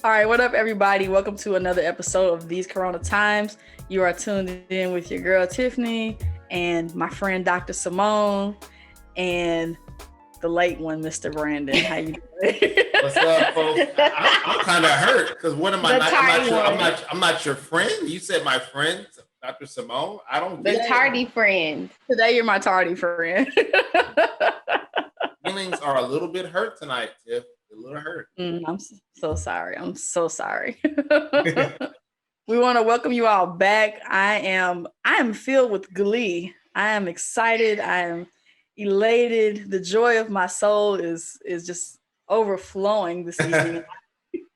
All right, what up, everybody? Welcome to another episode of These Corona Times. You are tuned in with your girl Tiffany and my friend Dr. Simone and the late one, Mr. Brandon. How you doing? What's up, folks? I'm kind of hurt because what am I? I'm not your friend. You said my friend, Dr. Simone. I don't. The tardy friend. Today, you're my tardy friend. Feelings are a little bit hurt tonight, Tiff. A little hurt. I'm so sorry. I'm so sorry. We want to welcome you all back. I am filled with glee. I am excited. I am elated. The joy of my soul is just overflowing this evening.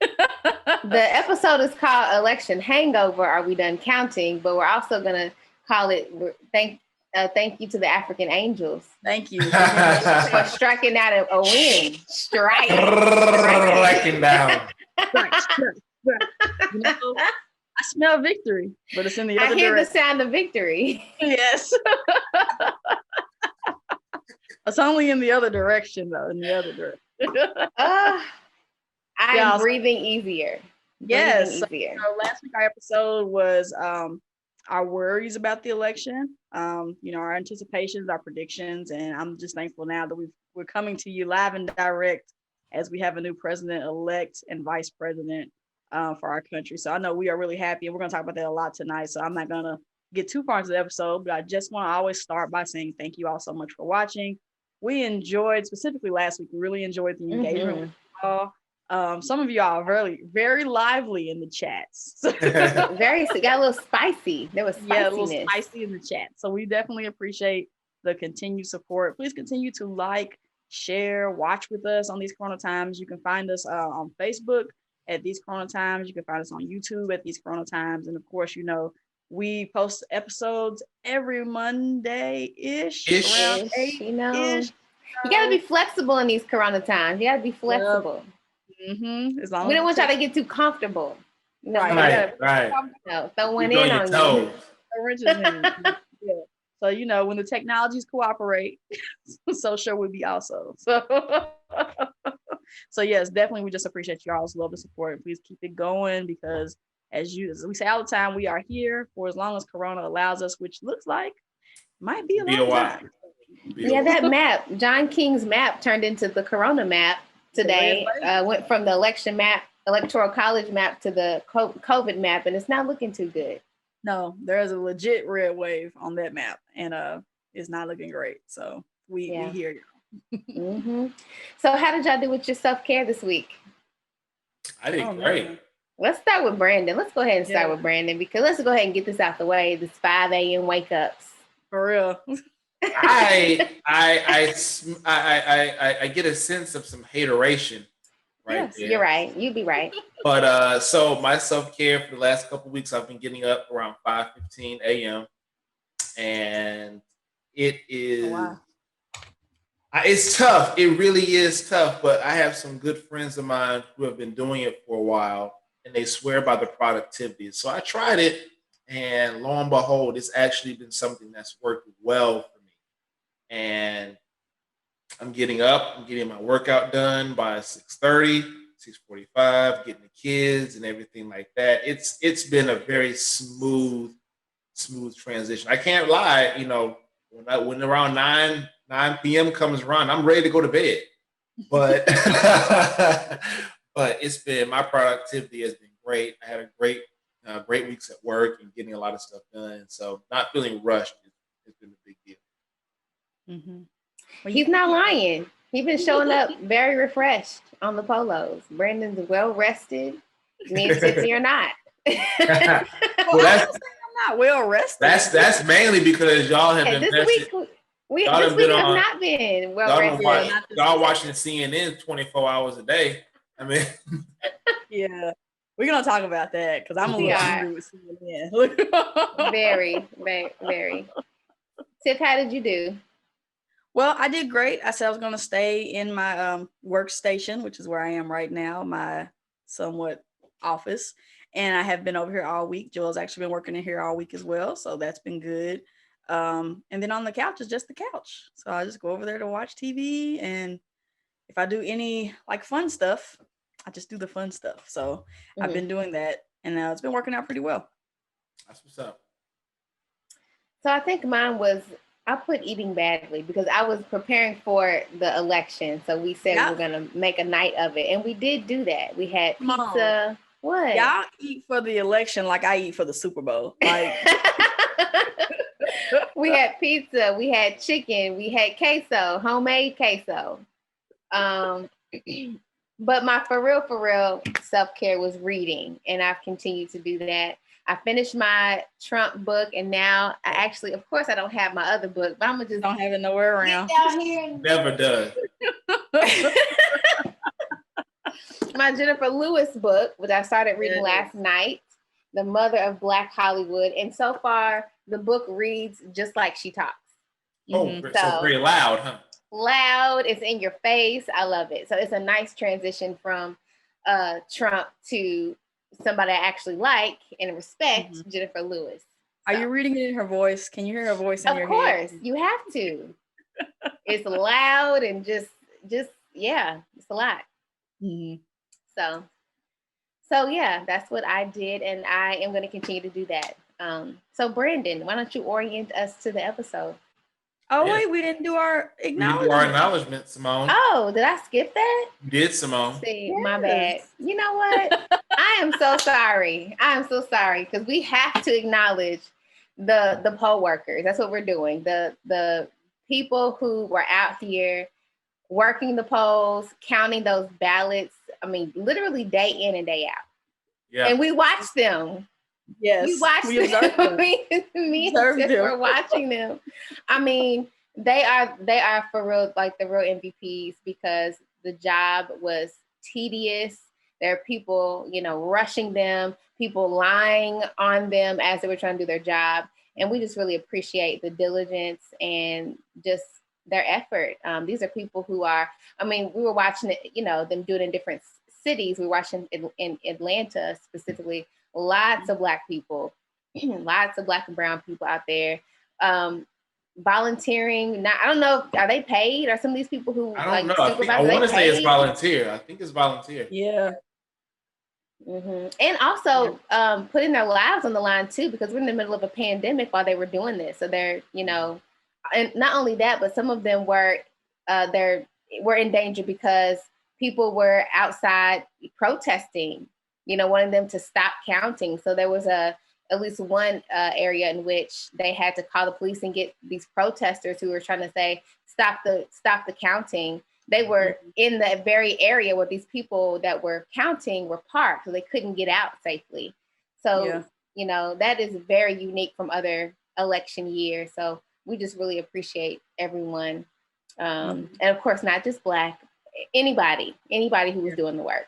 The episode is called Election Hangover. Are we done counting? But we're also gonna call it thank you to the African Angels. Thank you for striking out a win. Striking down. You know, I smell victory, but it's in the other direction. I hear the sound of victory. Yes. It's only in the other direction, though. In the other direction. I'm breathing easier. Yes. So last week our episode was our worries about the election, our anticipations, our predictions, and I'm just thankful now that we're coming to you live and direct as we have a new president-elect and vice president for our country. So I know we are really happy, and we're going to talk about that a lot tonight. So I'm not going to get too far into the episode, but I just want to always start by saying thank you all so much for watching. We enjoyed, specifically last week, we really enjoyed the engagement with you all. Some of y'all are very, very lively in the chats. Got a little spicy. There was spiciness. Yeah, a little spicy in the chat. So we definitely appreciate the continued support. Please continue to like, share, watch with us on These Corona Times. You can find us on Facebook at These Corona Times. You can find us on YouTube at These Corona Times. And of course, we post episodes every Monday-ish. Around 8-ish. You got to be flexible in these Corona times. You got to be flexible. Yep. We don't want y'all to get too comfortable. Right. No, throw one in on you. So, when the technologies cooperate, so sure we'll be also. So yes, definitely we just appreciate y'all's love and support. Please keep it going because as we say all the time, we are here for as long as Corona allows us, which looks like might be a long time. Yeah, that map, John King's map turned into the Corona map today. Went from the electoral college map to the COVID map, and it's not looking too good. No, there's a legit red wave on that map, and it's not looking great. So we hear you. So how did y'all do with your self-care this week? I did great. Man. Let's start with Brandon. Let's go ahead and start with Brandon because let's go ahead and get this out the way. This 5 a.m. wake ups. For real. I get a sense of some hateration right yes, there. You're right. You'd be right. But so my self-care for the last couple of weeks, I've been getting up around 5:15 a.m. and it is it's tough. It really is tough, but I have some good friends of mine who have been doing it for a while and they swear by the productivity. So I tried it and lo and behold, it's actually been something that's worked well for me. And I'm getting up, I'm getting my workout done by 6:30, 6:45, getting the kids and everything like that. It's been a very smooth transition. I can't lie, when around 9 p.m. comes around, I'm ready to go to bed. But but it's been, my productivity has been great. I had a great weeks at work and getting a lot of stuff done. So not feeling rushed has been a big deal. Well, he's not lying. He's been showing up very refreshed on the polos. Brandon's well rested. Me and Tiffany are not. I'm not well rested. That's mainly because y'all have been this week have not been well rested. Y'all watching CNN 24 hours a day. I mean, yeah. We're going to talk about that because I'm a little angry with CNN. Very, very, very. Tiff, how did you do? Well, I did great. I said I was going to stay in my workstation, which is where I am right now, my somewhat office. And I have been over here all week. Joel's actually been working in here all week as well. So that's been good. And then on the couch is just the couch. So I just go over there to watch TV. And if I do any like fun stuff, I just do the fun stuff. So I've been doing that, and it's been working out pretty well. That's what's up. So I think mine was, I put eating badly because I was preparing for the election. So we said we were going to make a night of it. And we did do that. We had pizza. What? Y'all eat for the election like I eat for the Super Bowl. Like we had pizza, we had chicken, we had queso, homemade queso. But my for real self-care was reading, and I've continued to do that. I finished my Trump book, and now I actually, of course, I don't have my other book, but I'm gonna just don't have it nowhere around. Down here. Never does. My Jennifer Lewis book, which I started reading last night, The Mother of Black Hollywood, and so far the book reads just like she talks. Oh, so very loud, huh? Loud, it's in your face. I love it. So it's a nice transition from Trump to somebody I actually like and respect, Jennifer Lewis. So. Are you reading it in her voice? Can you hear her voice in your head? Of course, you have to. It's loud and just yeah, it's a lot. So yeah, that's what I did, and I am going to continue to do that. So Brandon, why don't you orient us to the episode? Oh wait, we didn't do our acknowledgement. We did our acknowledgement, Simone. Oh, did I skip that? You did, Simone. See, my bad. You know what? I am so sorry. I am so sorry because we have to acknowledge the poll workers. That's what we're doing. The people who were out here working the polls, counting those ballots. I mean, literally day in and day out. Yeah. And we watched them. Yes, we watched them. Me and Tiff were watching them. I mean, they are for real, like the real MVPs, because the job was tedious. There are people, rushing them, people lying on them as they were trying to do their job. And we just really appreciate the diligence and just their effort. These are people who are, we were watching it, them do it in different cities. We were watching in Atlanta specifically. Lots of Black people, lots of Black and brown people out there volunteering. Now, I don't know, are they paid? Are some of these people who I don't know. I want to say it's volunteer. I think it's volunteer. Yeah. And also putting their lives on the line too, because we're in the middle of a pandemic while they were doing this. So they're, and not only that, but some of them were in danger because people were outside protesting, wanting them to stop counting. So there was at least one area in which they had to call the police and get these protesters who were trying to say, stop the counting. They were in the very area where these people that were counting were parked, so they couldn't get out safely. So, that is very unique from other election years. So we just really appreciate everyone. And of course, not just Black, anybody who was doing the work.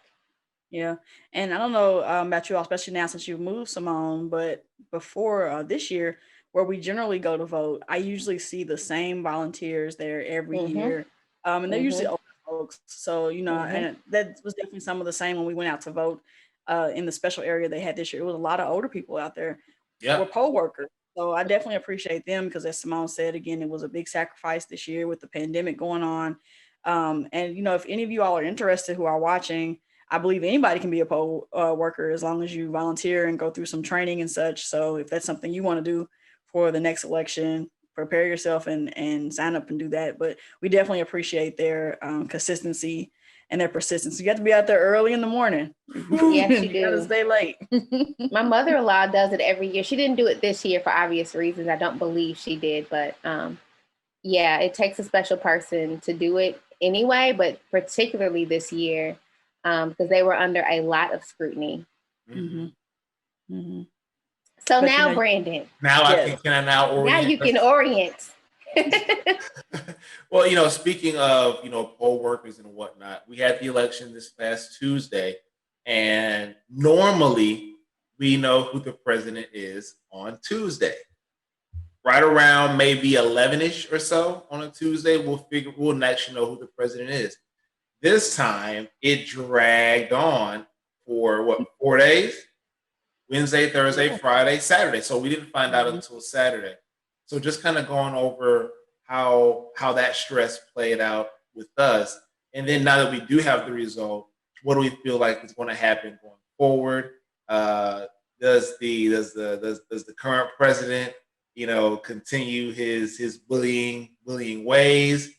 Yeah. And I don't know about you all, especially now since you've moved, Simone, but before this year, where we generally go to vote, I usually see the same volunteers there every year. And they're usually older folks. So, and that was definitely some of the same when we went out to vote in the special area they had this year. It was a lot of older people out there who were poll workers. So I definitely appreciate them because, as Simone said, again, it was a big sacrifice this year with the pandemic going on. And, if any of you all are interested who are watching, I believe anybody can be a poll worker as long as you volunteer and go through some training and such. So if that's something you want to do for the next election, prepare yourself and sign up and do that. But we definitely appreciate their consistency and their persistence. You have to be out there early in the morning. Yes, you do. You gotta stay late. My mother-in-law does it every year. She didn't do it this year for obvious reasons. I don't believe she did, but it takes a special person to do it anyway, but particularly this year. Because they were under a lot of scrutiny. So now, Brandon. Now can I now orient? Now you can orient. Well, speaking of, poll workers and whatnot, we had the election this past Tuesday, and normally we know who the president is on Tuesday. Right around maybe 11-ish or so on a Tuesday, we'll actually know who the president is. This time, it dragged on for 4 days? Wednesday, Thursday, Friday, Saturday. So we didn't find out until Saturday. So just kind of going over how that stress played out with us. And then now that we do have the result, What do we feel like is going to happen going forward? Does the current president, continue his bullying ways?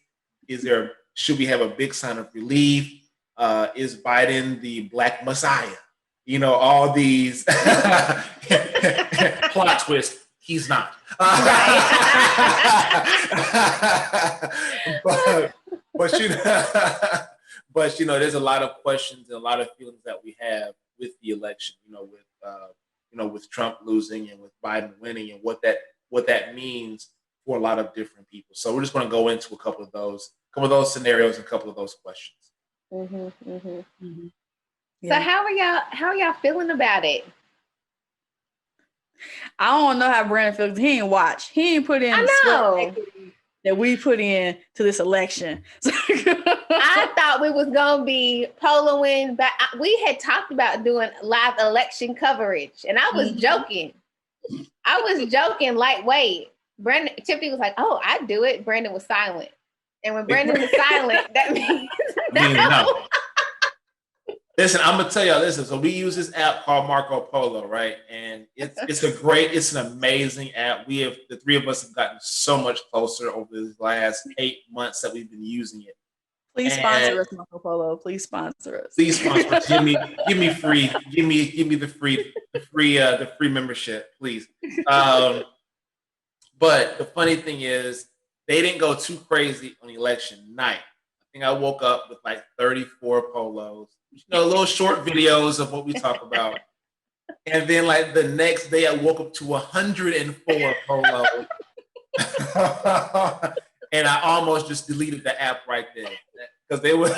Should we have a big sign of relief? Is Biden the Black Messiah? All these plot twist. He's not. but there's a lot of questions and a lot of feelings that we have with the election. With Trump losing and with Biden winning, and what that means for a lot of different people. So we're just going to go into a couple of those scenarios and a couple of those questions. Mm-hmm, mm-hmm. Mm-hmm. Yeah. So how are y'all feeling about it? I don't know how Brandon feels. He ain't watch. He ain't put in the sweat that we put in to this election. I thought we was gonna be poloing, but we had talked about doing live election coverage, and I was joking. I was joking lightweight. Tiffany was like, "Oh, I do it." Brandon was silent, and when Brandon was silent, that means no. Listen, I'm gonna tell y'all. Listen, so we use this app called Marco Polo, right? And it's an amazing app. The three of us have gotten so much closer over the last 8 months that we've been using it. Please sponsor us, Marco Polo. Please sponsor us. Please sponsor us. Give me free. Give me the free membership, please. But the funny thing is, they didn't go too crazy on election night. I think I woke up with like 34 polos. Little short videos of what we talk about. And then like the next day I woke up to 104 polos. And I almost just deleted the app right there. Because they were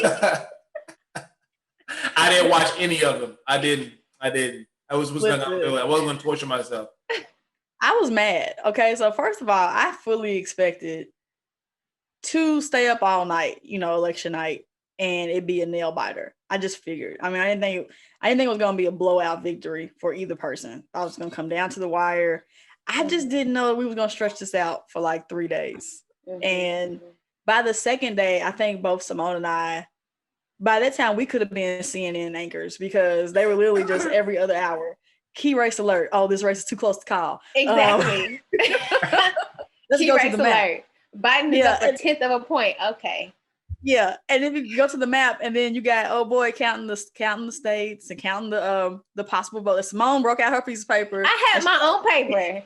I didn't watch any of them. I didn't. I wasn't going to torture myself. I was mad. Okay, so first of all, I fully expected to stay up all night, election night, and it'd be a nail biter. I just figured. I mean, I didn't think it was going to be a blowout victory for either person. I was going to come down to the wire. I just didn't know we were going to stretch this out for like 3 days. Mm-hmm. And by the second day, I think both Simone and I, by that time, we could have been CNN anchors because they were literally just every other hour. Key race alert. Oh, this race is too close to call. Exactly. Let's Key go race to the map. alert. Biden is up a 1/10 of a point. Okay. Yeah, and if you go to the map, and then you got counting the states and counting the possible votes. Simone broke out her piece of paper. I had my own paper.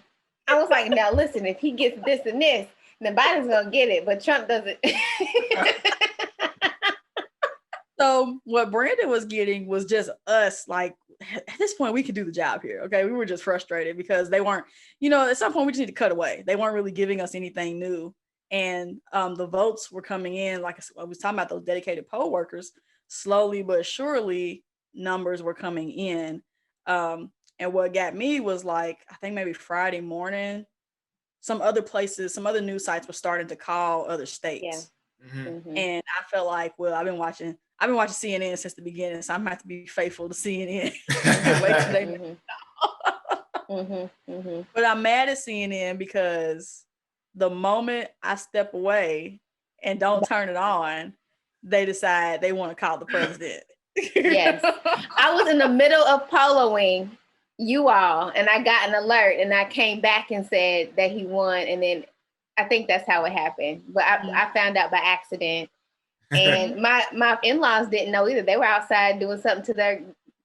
I was like, now listen, if he gets this and this, then Biden's gonna get it, but Trump doesn't. So what Brandon was getting was just us. Like at this point, we could do the job here. Okay, we were just frustrated because they weren't. At some point we just need to cut away. They weren't really giving us anything new. And the votes were coming in, like I was talking about those dedicated poll workers, slowly but surely numbers were coming in. And what got me was like, I think maybe Friday morning, some other news sites were starting to call other states. Yeah. Mm-hmm. And I felt like, well, I've been watching CNN since the beginning, so I'm going to have to be faithful to CNN. Wait till they But I'm mad at CNN because the moment I step away and don't turn it on, they decide they want to call the president. Yes. I was in the middle of poloing you all, and I got an alert, and I came back and said that he won, and then I think that's how it happened. But I found out by accident. And my in-laws didn't know either. They were outside doing something to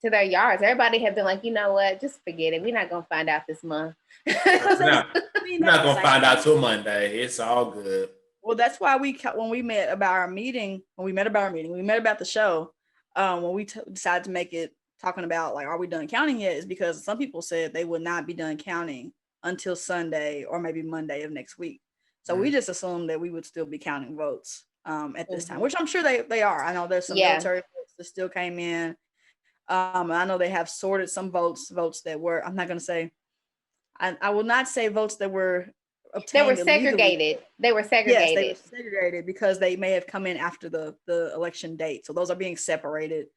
their yards. Everybody had been like, you know what, just forget it. We're not going to find out this month. We're not going to find out till Monday. It's all good. Well, that's why when we met about the show, when we decided to make it talking about like, are we done counting yet? Is because some people said they would not be done counting until Sunday or maybe Monday of next week. So we just assumed that we would still be counting votes at this time, which I'm sure they are. I know there's some military votes that still came in. I know they have sorted some votes that were, I'm not going to say, I will not say votes that were obtained. They were segregated. Yes, they were segregated because they may have come in after the election date. So those are being separated,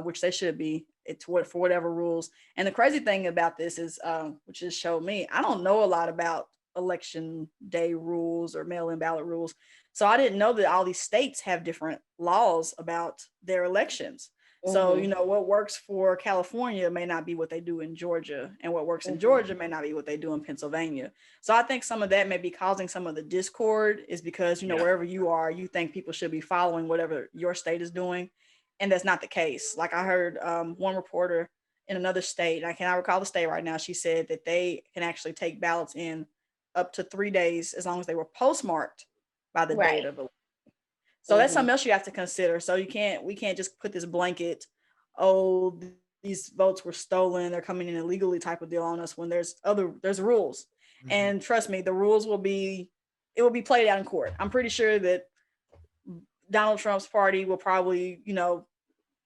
which they should be for whatever rules. And the crazy thing about this is, which just showed me, I don't know a lot about election day rules or mail-in ballot rules. So I didn't know that all these states have different laws about their elections. So, what works for California may not be what they do in Georgia, and what works in Georgia may not be what they do in Pennsylvania. So I think some of that may be causing some of the discord, is because, wherever you are, you think people should be following whatever your state is doing. And that's not the case. Like I heard one reporter in another state, and I cannot recall the state right now, she said that they can actually take ballots in up to 3 days as long as they were postmarked by the date of the. So that's something else you have to consider. So we can't just put this blanket, oh, these votes were stolen, they're coming in illegally type of deal on us, when there's rules. And trust me, the rules will be played out in court. I'm pretty sure that Donald Trump's party will probably,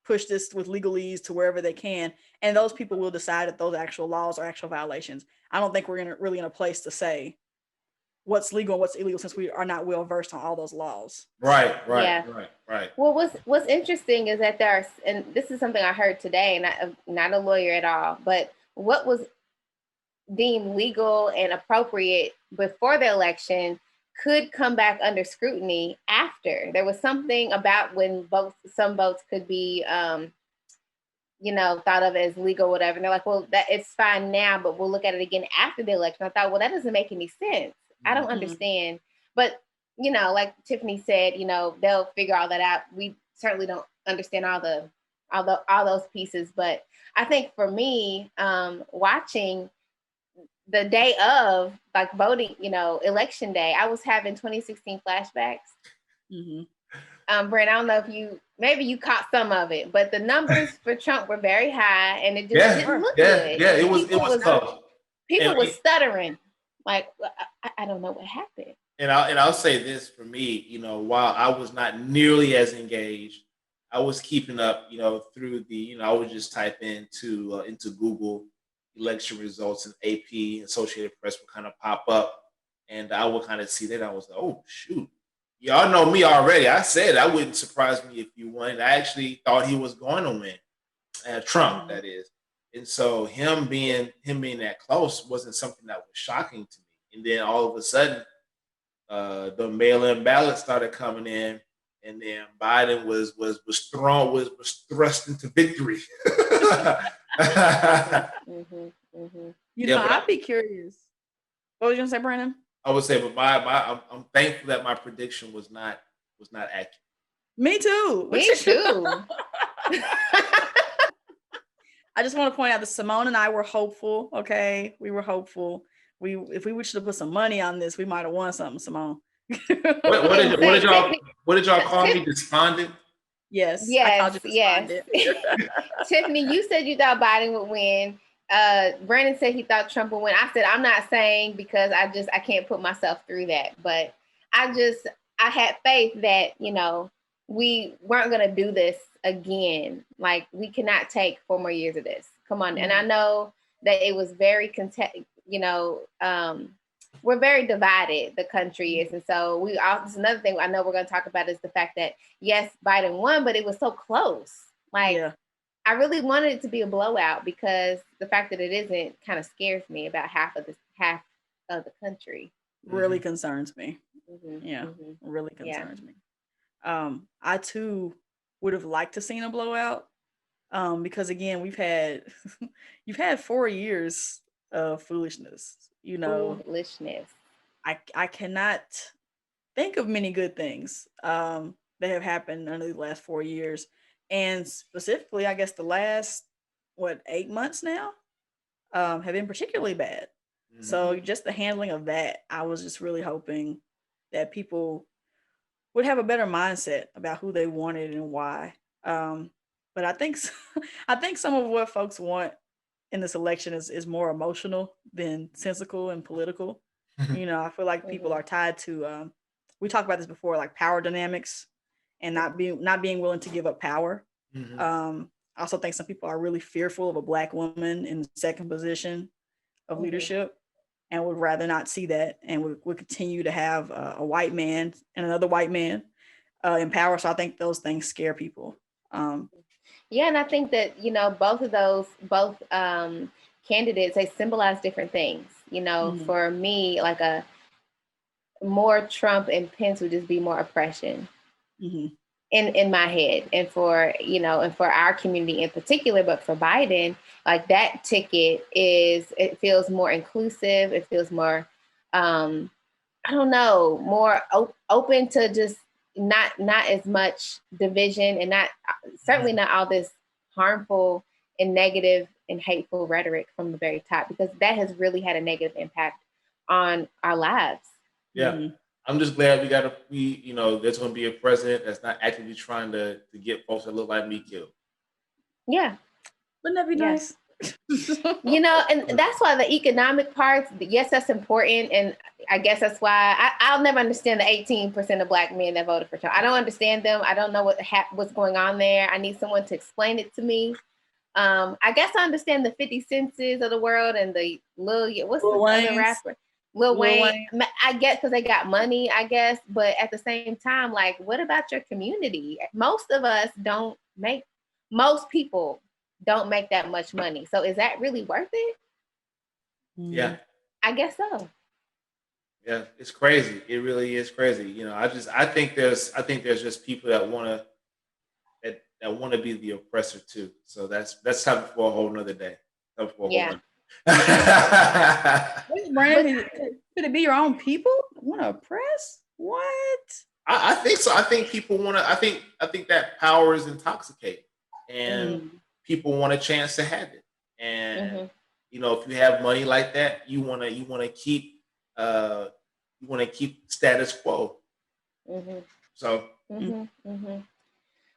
push this with legalese to wherever they can. And those people will decide if those actual laws are actual violations. I don't think we're really in a place to say what's legal and what's illegal, since we are not well versed on all those laws. Right. Well, what's interesting is that and this is something I heard today, not a lawyer at all, but what was deemed legal and appropriate before the election could come back under scrutiny after. There was something about when some votes could be thought of as legal, whatever. And they're like, well, that it's fine now, but we'll look at it again after the election. I thought, well, that doesn't make any sense. I don't understand. But, like Tiffany said, they'll figure all that out. We certainly don't understand all those pieces. But I think for me, watching the day of like voting, election day, I was having 2016 flashbacks. Brent, I don't know if maybe you caught some of it, but the numbers for Trump were very high, and it just didn't look good. Yeah, it was tough. People were stuttering, like, I don't know what happened. And I'll say this for me, while I was not nearly as engaged, I was keeping up, through the, I would just type into Google election results, and AP, Associated Press would kind of pop up, and I would kind of see that. I was like, oh shoot, y'all know me already. I said I wouldn't surprise me if you won. I actually thought he was going to win, Trump, that is. And so him being that close wasn't something that was shocking to me. And then all of a sudden, the mail-in ballots started coming in, and then Biden was thrust into victory. I'd be curious. What was you gonna say, Brandon? I would say, but I'm thankful that my prediction was not accurate. Me too. Me too. I just want to point out that Simone and I were hopeful. Okay, we were hopeful. If we should have put some money on this, we might have won something, Simone. What did y'all call me? Despondent? Yes. Tiffany, you said you thought Biden would win. Brandon said he thought Trump would win. I said, I'm not saying, because I can't put myself through that. But I had faith that, we weren't going to do this again. Like, we cannot take 4 more years of this. Come on. And I know that it was very, we're very divided, the country is. And so this is another thing I know we're going to talk about, is the fact that, yes, Biden won, but it was so close. Like, I really wanted it to be a blowout, because the fact that it isn't kind of scares me about half of the country. Really concerns me. Really concerns me. I too would have liked to seen a blowout, because again, you've had 4 years of foolishness. Foolishness. I cannot think of many good things that have happened under the last 4 years. And specifically, I guess the last 8 months now have been particularly bad. So just the handling of that, I was just really hoping that people would have a better mindset about who they wanted and why. But I think some of what folks want in this election is more emotional than sensical and political. I feel like people are tied to. We talked about this before, like power dynamics, and not being willing to give up power. I also think some people are really fearful of a Black woman in the second position of leadership, and would rather not see that, and would continue to have a white man and another white man in power. So I think those things scare people. And I think that both candidates, they symbolize different things. For me, like a more Trump and Pence would just be more oppression. in my head, and for, and for our community in particular. But for Biden, like, that ticket it feels more inclusive. It feels more, I don't know, more open to just not as much division, and not certainly not all this harmful and negative and hateful rhetoric from the very top, because that has really had a negative impact on our lives. Yeah. Mm-hmm. I'm just glad there's going to be a president that's not actively trying to get folks that look like me killed. Yeah. Wouldn't that be nice? And that's why the economic parts, yes, that's important. And I guess that's why I'll never understand the 18% of Black men that voted for Trump. I don't understand them. I don't know what's going on there. I need someone to explain it to me. I guess I understand the 50 Centses of the world and the what's the other rapper? Lil Wayne. I guess because they got money, I guess. But at the same time, like, what about your community? Most people don't make that much money. So is that really worth it? Yeah. I guess so. Yeah, it's crazy. It really is crazy. I think there's just people that want to be the oppressor too. So that's topic for a whole nother day. Brandon, could it be your own people want to oppress? What? I think so. I think people want to. I think that power is intoxicating, and people want a chance to have it. And if you have money like that, you want to keep status quo. Mm-hmm. So.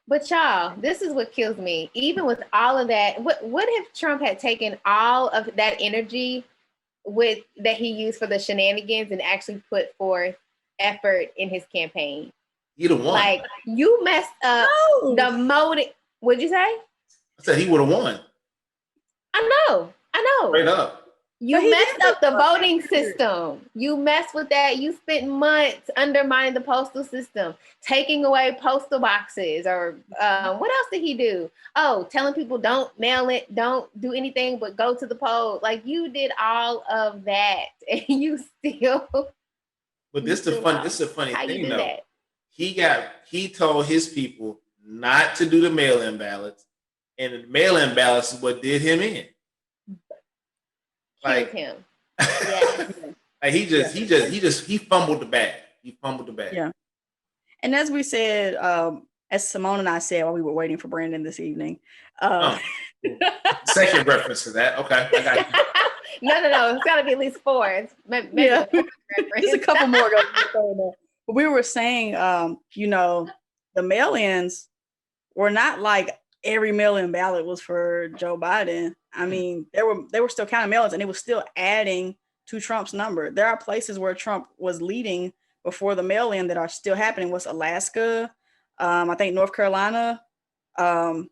But y'all, this is what kills me. Even with all of that, what if Trump had taken all of that energy that he used for the shenanigans and actually put forth effort in his campaign? He'd have won. Like, you messed up the motive. What'd you say? I said he would have won. I know. Straight up. You messed up the voting system. You messed with that. You spent months undermining the postal system, taking away postal boxes, or what else did he do? Oh, telling people don't mail it, don't do anything but go to the poll. Like, you did all of that, and you still. But this is the funny thing though. That? He told his people not to do the mail-in ballots, and the mail-in ballots is what did him in. Killed him. Yeah. Like he fumbled the bag. Yeah. And as we said, as Simone and I said while we were waiting for Brandon this evening. Second reference to that. Okay, I got you. No. It's got to be at least 4. Maybe There's a couple more. But we were saying, the mail-ins were not like every mail-in ballot was for Joe Biden. I mean, they were still counting mail-ins, and it was still adding to Trump's number. There are places where Trump was leading before the mail-in that are still happening. Was Alaska, I think North Carolina, that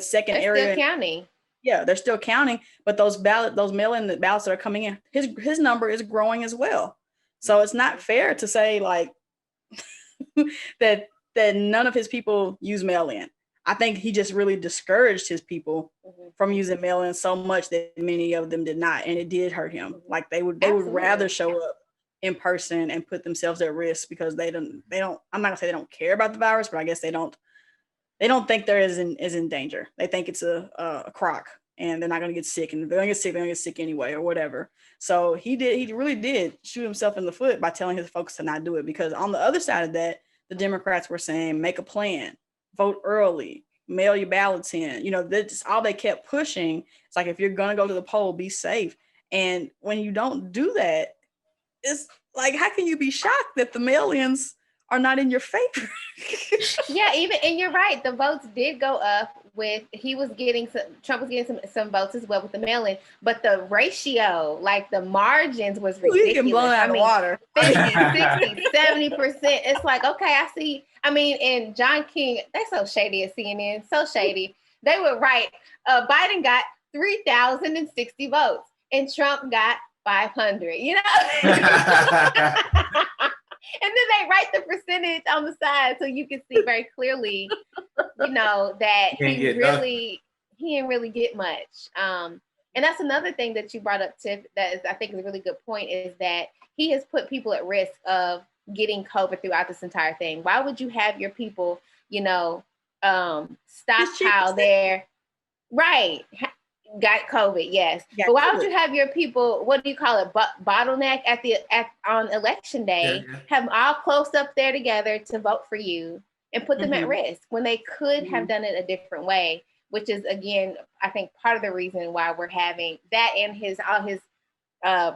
second area. They're still counting. Yeah, they're still counting, but those mail-in ballots that are coming in, his number is growing as well. So it's not fair to say like that none of his people use mail-in. I think he just really discouraged his people from using mail-in so much that many of them did not, and it did hurt him. Like they would rather show up in person and put themselves at risk because they don't. I'm not gonna say they don't care about the virus, but I guess they don't think they're is in danger. They think it's a crock, and they're not gonna get sick, and if they're gonna get sick anyway or whatever. So he really did shoot himself in the foot by telling his folks to not do it, because on the other side of that, the Democrats were saying make a plan. Vote early, mail your ballots in. That's all they kept pushing. It's like, if you're going to go to the poll, be safe. And when you don't do that, it's like, how can you be shocked that the mail-ins are not in your favor? Yeah, and you're right. The votes did go up with, Trump was getting some votes as well with the mail-in, but the ratio, like the margins was ridiculous. Getting blown out of water. 50, 60, 70%. It's like, okay, I see. I mean, and John King, they're so shady at CNN, so shady. They would write, Biden got 3,060 votes and Trump got 500, And then they write the percentage on the side so you can see very clearly, that he didn't really get much. And that's another thing that you brought up, Tiff, I think is a really good point, is that he has put people at risk of getting COVID throughout this entire thing. Why would you have your people stockpile there. Right. Got COVID, yes. But why would you have your people, what do you call it, bottleneck on election day, have them all close up there together to vote for you and put them at risk when they could have done it a different way, which is, again, I think part of the reason why we're having that and all his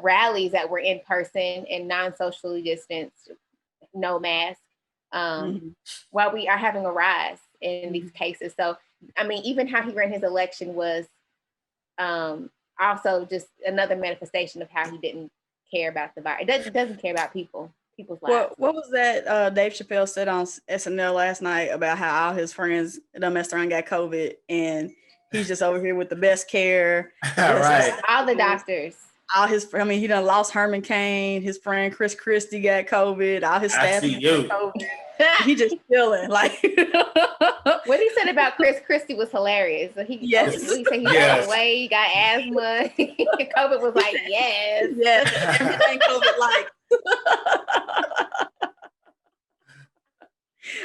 rallies that were in person and non-socially distanced, no mask, while we are having a rise in these cases. So, I mean, even how he ran his election was also just another manifestation of how he didn't care about the virus. It doesn't care about people's lives. What was that Dave Chappelle said on SNL last night about how all his friends done messed around, got COVID, and he's just over here with the best care. Right. All the doctors. He done lost Herman Cain. His friend Chris Christie got COVID. All his staff got COVID. He just chilling. Like what he said about Chris Christie was hilarious. He said he got away, he got asthma. COVID was like, yes, everything COVID like.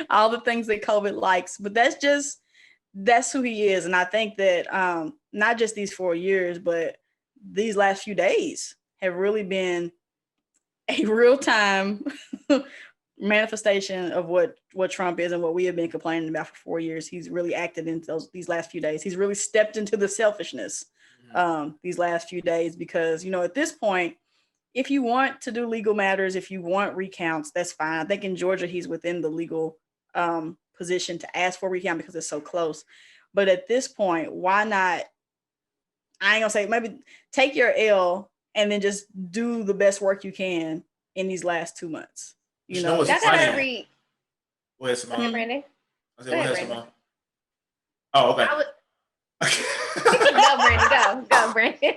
All the things that COVID likes, but that's who he is. And I think that not just these 4 years, but these last few days have really been a real-time manifestation of what Trump is and what we have been complaining about for 4 years. He's really acted into these last few days. He's really stepped into the selfishness these last few days, because, at this point, if you want to do legal matters, if you want recounts, that's fine. I think in Georgia, he's within the legal position to ask for recount because it's so close. But at this point, why not? I ain't gonna say, maybe take your L and then just do the best work you can in these last 2 months. That's gotta read. Go ahead, Simone. Brandon. Go ahead, Simone. Oh, okay. Go, Brandon.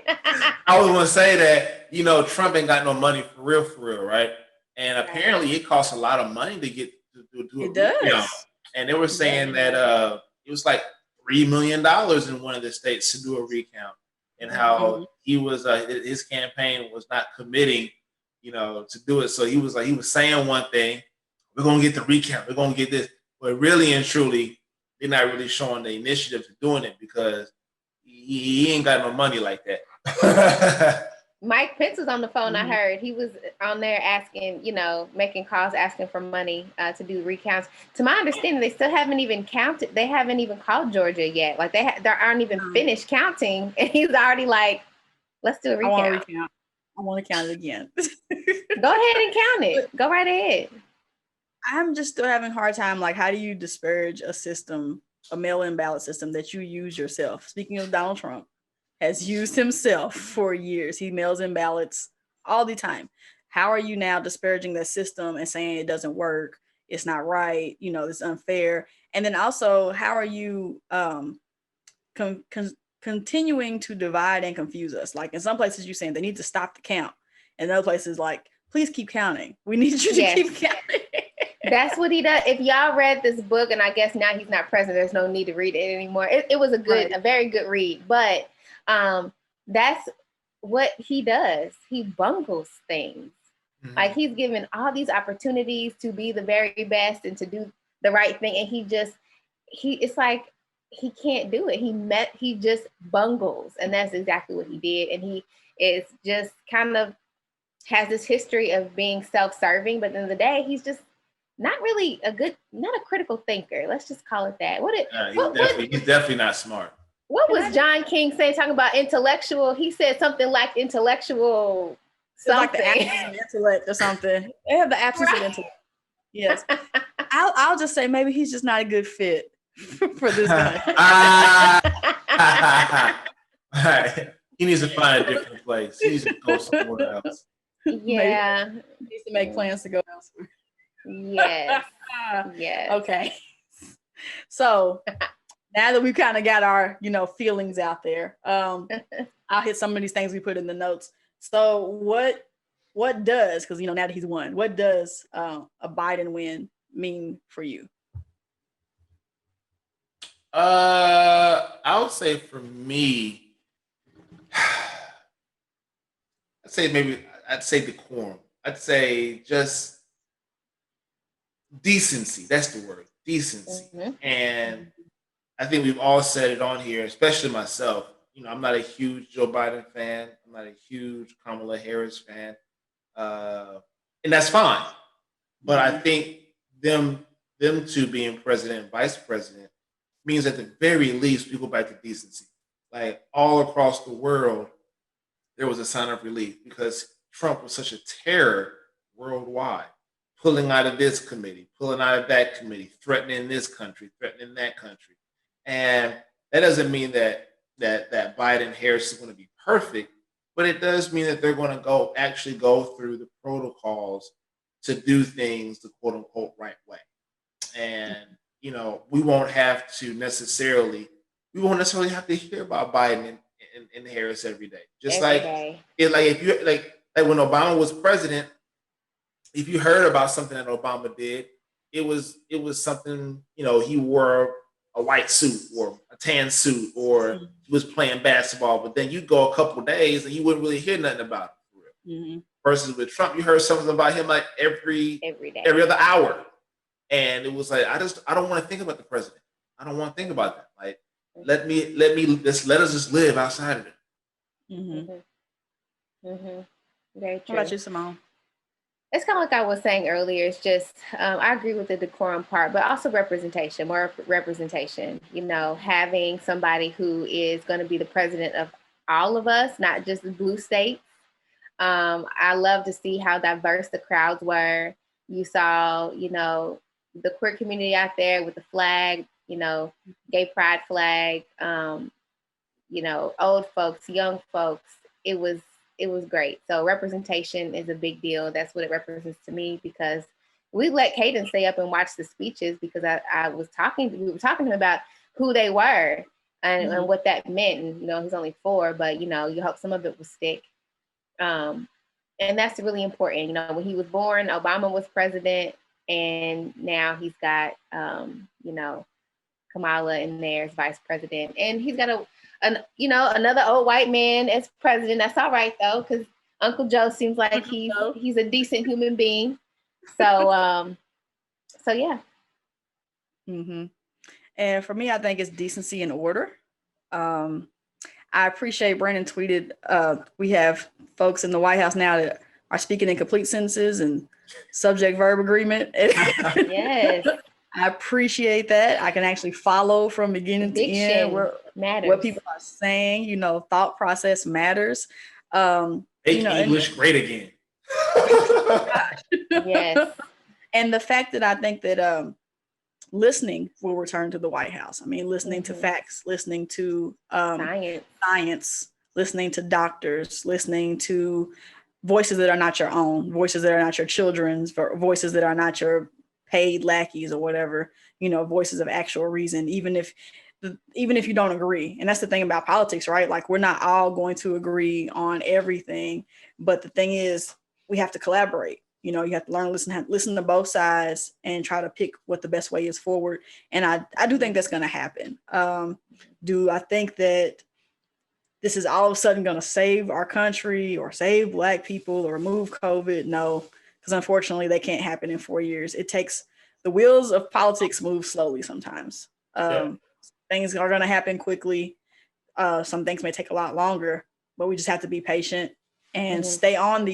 I was gonna say that Trump ain't got no money for real, right? And apparently it costs a lot of money to get to do it. Does. And they were saying that it was like $3 million in one of the states to do a recount, and how he was his campaign was not committing, to do it. So he was saying one thing, we're gonna get the recount, we're gonna get this, but really and truly, they're not really showing the initiative to doing it because he ain't got no money like that. Mike Pence was on the phone. I heard he was on there asking, making calls, asking for money to do recounts. To my understanding, they still haven't even counted. They haven't even called Georgia yet. Like they aren't even finished counting, and he's already like, "Let's do a recount. I want to count it again." Go ahead and count it. Go right ahead. I'm just still having a hard time. Like, how do you disparage a system, a mail-in ballot system that you use yourself? Speaking of Donald Trump, has used himself for years. He mails in ballots all the time. How are you now disparaging that system and saying it doesn't work? It's not right. It's unfair. And then also, how are you continuing to divide and confuse us? Like in some places you're saying they need to stop the count. And other places like, please keep counting. We need you to keep counting. That's what he does. If y'all read this book, and I guess now he's not president, there's no need to read it anymore. It was a very good read. But that's what he does. He bungles things. Like he's given all these opportunities to be the very best and to do the right thing, and it's like he can't do it. He just bungles, and that's exactly what he did. And he is just kind of has this history of being self-serving, but at the end of the day, he's just not really not a critical thinker. Let's just call it that. He's definitely not smart. What was John King saying, talking about intellectual? He said something like intellectual something. Like the absence of intellect or something. They have the absence of intellect. Yes. I'll just say maybe he's just not a good fit for this guy. He needs to find a different place. He needs to go somewhere else. Yeah. Maybe he needs to make plans to go elsewhere. Yes. Yes. Okay. So now that we've kind of got our, feelings out there, I'll hit some of these things we put in the notes. So what does, because, now that he's won, what does a Biden win mean for you? I would say for me, I'd say decorum. I'd say just decency. That's the word. decency. Mm-hmm. And I think we've all said it on here, especially myself. I'm not a huge Joe Biden fan. I'm not a huge Kamala Harris fan. And that's fine. But I think them two being president and vice president means at the very least we go back to decency. Like all across the world, there was a sign of relief because Trump was such a terror worldwide, pulling out of this committee, pulling out of that committee, threatening this country, threatening that country. And that doesn't mean that Biden and Harris is going to be perfect, but it does mean that they're going to actually go through the protocols to do things the quote unquote right way. And we won't necessarily have to hear about Biden and Harris every day. Just every day. If you like when Obama was president, if you heard about something that Obama did, it was something, he wore a white suit or a tan suit or he was playing basketball, but then you go a couple of days and you wouldn't really hear nothing about it for real. Mm-hmm. Versus with Trump, you heard something about him like every day, every other hour. And it was like, I don't want to think about the president. I don't want to think about that. Like, let us just live outside of it. Mm-hmm. Mm-hmm. Very true. What about you, Simone? It's kind of like I was saying earlier. It's just, I agree with the decorum part, but also representation, more representation, having somebody who is going to be the president of all of us, not just the blue states. I love to see how diverse the crowds were. You saw, the queer community out there with the flag, gay pride flag, old folks, young folks. It was great. So representation is a big deal. That's what it represents to me, because we let Caden stay up and watch the speeches because we were talking to him about who they were and what that meant. And, he's only 4, but, you hope some of it will stick. And that's really important. When he was born, Obama was president, and now he's got, Kamala in there as vice president, and he's got another old white man as president. That's all right though, because Uncle Joe seems like he's a decent human being. So, yeah. Mm-hmm. And for me, I think it's decency and order. I appreciate Brandon tweeted. We have folks in the White House now that are speaking in complete sentences and subject verb agreement. Yes. I appreciate that. I can actually follow from beginning to end what people are saying. Thought process matters. Make English great again. Yes. And the fact that I think that listening will return to the White House. I mean, listening to facts, listening to science, listening to doctors, listening to voices that are not your own, voices that are not your children's, voices that are not your paid lackeys or whatever, voices of actual reason, even if you don't agree. And that's the thing about politics, right? Like, we're not all going to agree on everything, but the thing is, we have to collaborate. You have to learn, listen to both sides and try to pick what the best way is forward. And I do think that's going to happen. Do I think that this is all of a sudden going to save our country or save Black people or remove COVID? No. Because unfortunately, they can't happen in 4 years. It takes the wheels of politics move slowly sometimes. Things are going to happen quickly. Some things may take a lot longer, but we just have to be patient and stay on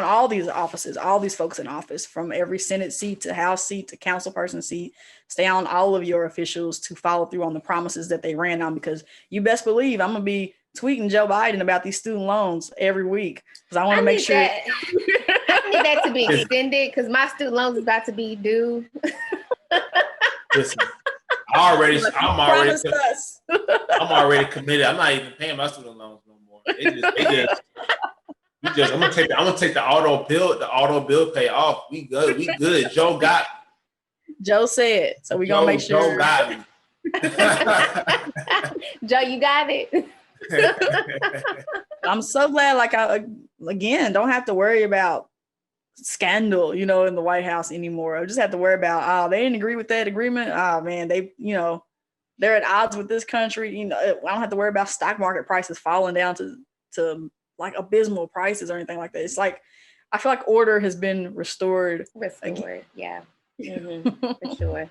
all these offices, all these folks in office, from every Senate seat to House seat to council person seat. Stay on all of your officials to follow through on the promises that they ran on, because you best believe I'm going to be tweeting Joe Biden about these student loans every week, because I want to make sure. I need that to be extended, because my student loans is about to be due. Listen, I'm already committed. I'm not even paying my student loans no more. I'm gonna take the auto bill pay off. We good. Joe said, so we gonna make sure. Joe got me. Joe, you got it. I'm so glad, like, I don't have to worry about scandal, in the White House anymore. I just have to worry about, they didn't agree with that agreement. Oh man, they, they're at odds with this country. I don't have to worry about stock market prices falling down to like abysmal prices or anything like that. It's like, I feel like order has been restored. Yeah. For sure.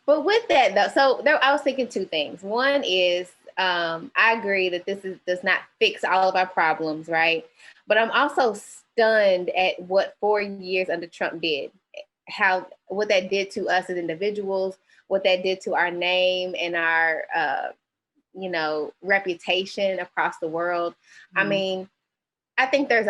But with that though, so there, I was thinking two things. One is I agree that does not fix all of our problems, right? But I'm also stunned at what 4 years under Trump did, what that did to us as individuals, what that did to our name and our reputation across the world. Mm-hmm. I mean, I think there's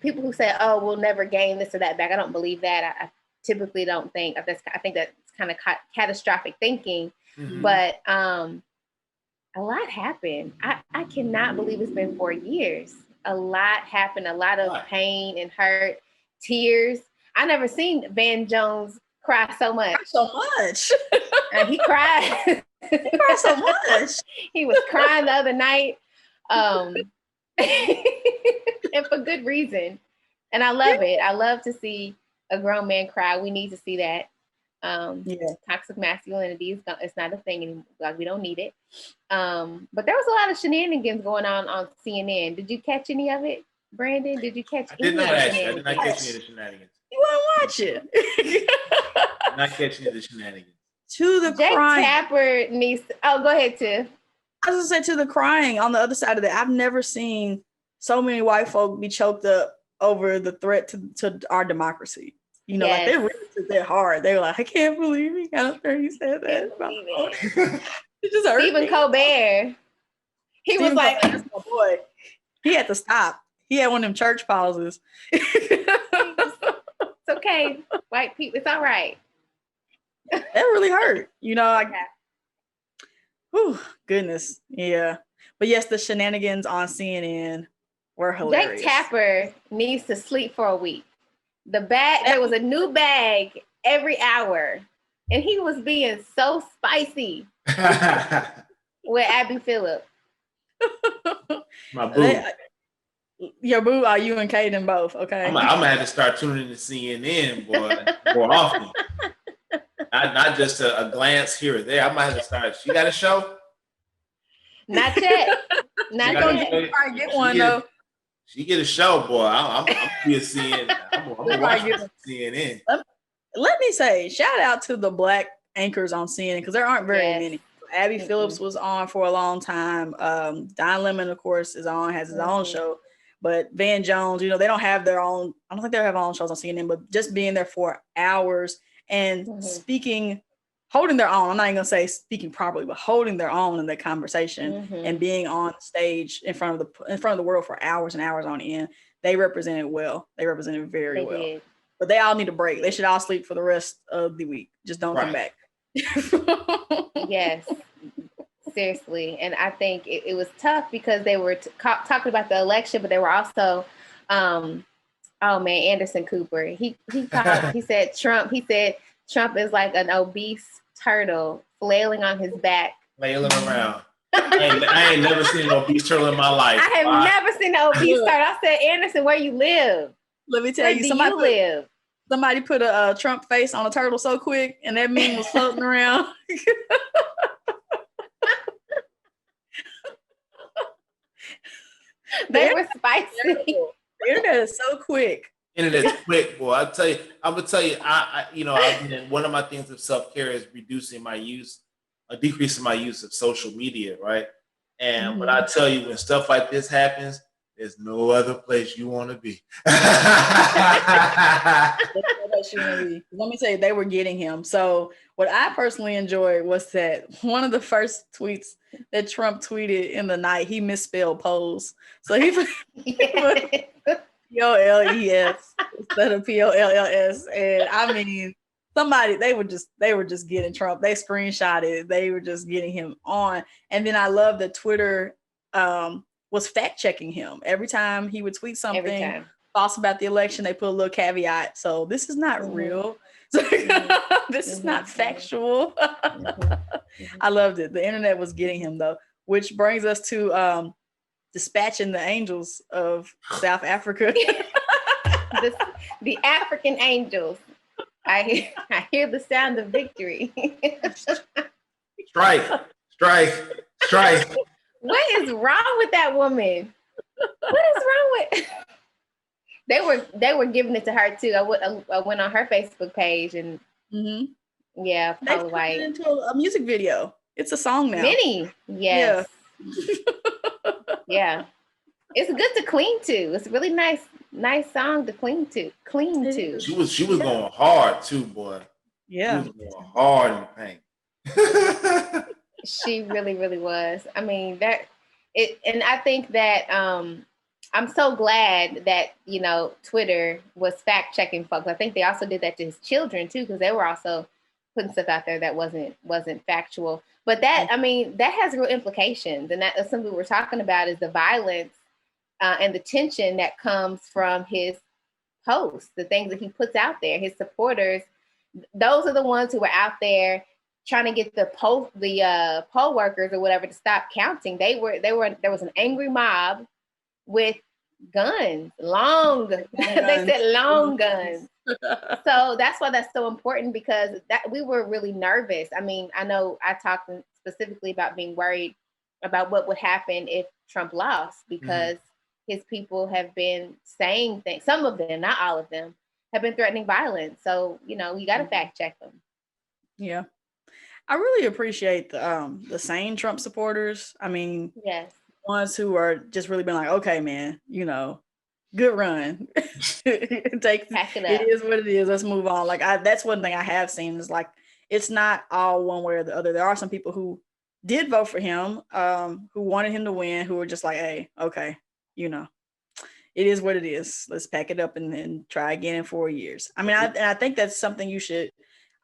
people who say, "Oh, we'll never gain this or that back." I don't believe that. I typically don't think that's. I think that's kind of catastrophic thinking. Mm-hmm. But a lot happened. I cannot believe it's been 4 years. A lot happened. A lot of pain and hurt, tears. I never seen Van Jones cry so much. And he cried. He cried so much. He was crying the other night. And for good reason. And I love it. I love to see a grown man cry. We need to see that. Toxic masculinity it's not a thing anymore. Like, we don't need it. But there was a lot of shenanigans going on CNN. Did you catch any of it, Brandon? Did you catch any of the shenanigans? I did not catch any of the shenanigans. You want to watch it? Not catching any of the shenanigans. To the Jake crying. Tapper needs. Oh, go ahead, Tiff. I was gonna say, to the crying on the other side of that, I've never seen so many white folk be choked up over the threat to our democracy. You know, like they really took that hard. They were like, I can't believe he got up there. He said that. It just hurt Stephen me. Colbert. Was like, that's my boy. He had to stop. He had one of them church pauses. It's okay, white people. It's all right. That really hurt. You know, like, whew, goodness. Yeah. But yes, the shenanigans on CNN were hilarious. Jake Tapper needs to sleep for a week. There was a new bag every hour, and he was being so spicy with Abby Phillip. My boo. Your boo, are you and Kaden both? Okay. I'm gonna have to start tuning into CNN, boy, more often. Not just a glance here or there. I might have to start. She got a show? Not yet. Not yet. Probably get one though. She get a show, boy. I'm be a CNN. I'm gonna watch CNN. Let me say, shout out to the black anchors on CNN, because there aren't very many. Abby Phillips was on for a long time. Don Lemon, of course, has his own show. But Van Jones, you know, they don't have their own. I don't think they have their own shows on CNN. But just being there for hours and speaking, holding their own. I'm not even gonna say speaking properly, but holding their own in that conversation and being on stage in front of the world for hours and hours on end. They represented well. They represented very well. Did. But they all need a break. They should all sleep for the rest of the week. Just don't come back. Yes. Seriously. And I think it was tough because they were talking about the election, but they were also, Anderson Cooper. He said Trump is like an obese turtle flailing on his back. Flailing around. I ain't never seen an obese turtle in my life. I have never seen an obese turtle. I said, Anderson, where you live? Let me tell you, somebody put a Trump face on a turtle so quick, and that meme was floating around. They were spicy. The internet is so quick. Internet's quick, boy. I'm gonna tell you. One of my things of self-care is decreasing my use of social media, right? And but I tell you, when stuff like this happens, there's no other place you want to be. Let me tell you, they were getting him. So what I personally enjoyed was that one of the first tweets that Trump tweeted in the night, he misspelled pose. So he put P-O-L-E-S instead of P-O-L-L-S. And I mean, they were just getting Trump. They screenshotted it. They were just getting him on. And then I love that Twitter was fact checking him every time he would tweet something false about the election. They put a little caveat. So this is not real. This is not factual. I loved it. The internet was getting him though, which brings us to dispatching the angels of South Africa. the African angels. I hear the sound of victory. Strike. What is wrong with that woman? What is wrong with? They were giving it to her too. I went on her Facebook page and Yeah, They probably turned white. it into a music video. It's a song now. Many, yes. Yeah. It's good to clean to. It's a really nice song to clean to. She was going hard too, boy. Yeah. She was going hard in the paint. She really, really was. I mean, and I think that I'm so glad that, you know, Twitter was fact checking folks. I think they also did that to his children too, because they were also putting stuff out there that wasn't factual. But that, I mean, that has real implications, and that's something we're talking about is the violence and the tension that comes from his posts, the things that he puts out there. His supporters, those are the ones who are out there trying to get the poll workers or whatever to stop counting. There was an angry mob with guns, long guns. They said long guns. So that's why that's so important, because that we were really nervous. I mean, I know I talked specifically about being worried about what would happen if Trump lost, because his people have been saying things, some of them, not all of them, have been threatening violence. So, you know, you got to fact check them. Yeah. I really appreciate the sane Trump supporters. I mean, yes, ones who are just really been like, okay, man, you know, good run. It is what it is. Let's move on. Like that's one thing I have seen is like it's not all one way or the other. There are some people who did vote for him, who wanted him to win, who were just like, hey, okay, you know, it is what it is. Let's pack it up and try again in 4 years. I mean, I think that's something you should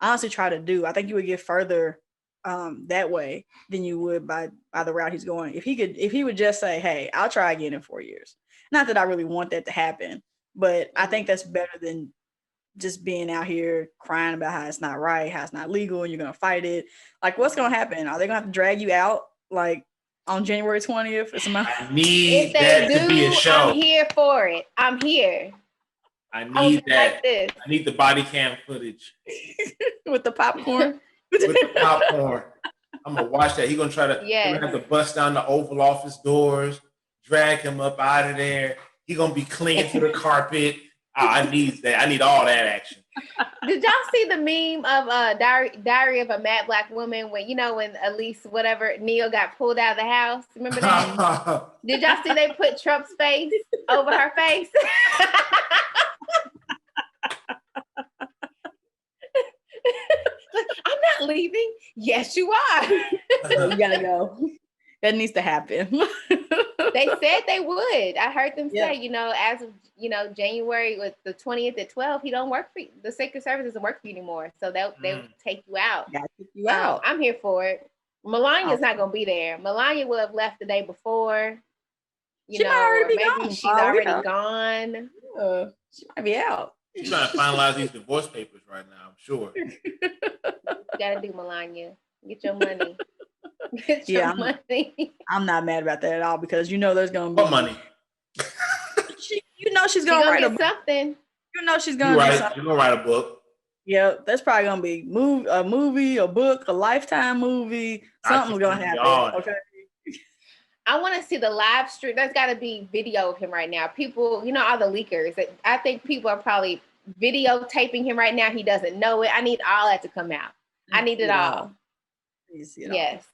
honestly try to do. I think you would get further that way than you would by the route he's going. If he would just say, hey, I'll try again in 4 years. Not that I really want that to happen, but I think that's better than just being out here crying about how it's not right, how it's not legal, and you're going to fight it. Like, what's going to happen? Are they going to have to drag you out like on January 20th? I need that to be a show. I'm here for it. I'm here. I need that. Like this. I need the body cam footage. With the popcorn? With the popcorn. I'm going to watch that. He's going to try to have to bust down the Oval Office doors, drag him up out of there. He's going to be clinging to the carpet. I need that. I need all that action. Did y'all see the meme of Diary of a Mad Black Woman when Elise Neal got pulled out of the house? Remember that? Did y'all see they put Trump's face over her face? I'm not leaving. Yes, you are. You gotta go. That needs to happen. They said they would. I heard them say, as of January with the 20th at 12, he don't work for you. The Secret Service doesn't work for you anymore. So they'll take you out. Gotta take you out. I'm here for it. Melania's not gonna be there. Melania will have left the day before. She might already be gone. She's already gone. She might be out. She's trying to finalize these divorce papers right now, I'm sure. You gotta do Melania. Get your money. Get your money. I'm not mad about that at all, because there's gonna be money. She's gonna write something. She's gonna do something. She's gonna write a book. Yeah, that's probably gonna be a movie, a book, a Lifetime movie. Something's gonna happen. Okay. I want to see the live stream. There's got to be video of him right now. People, all the leakers. I think people are probably videotaping him right now. He doesn't know it. I need all that to come out. I need it all. Yes.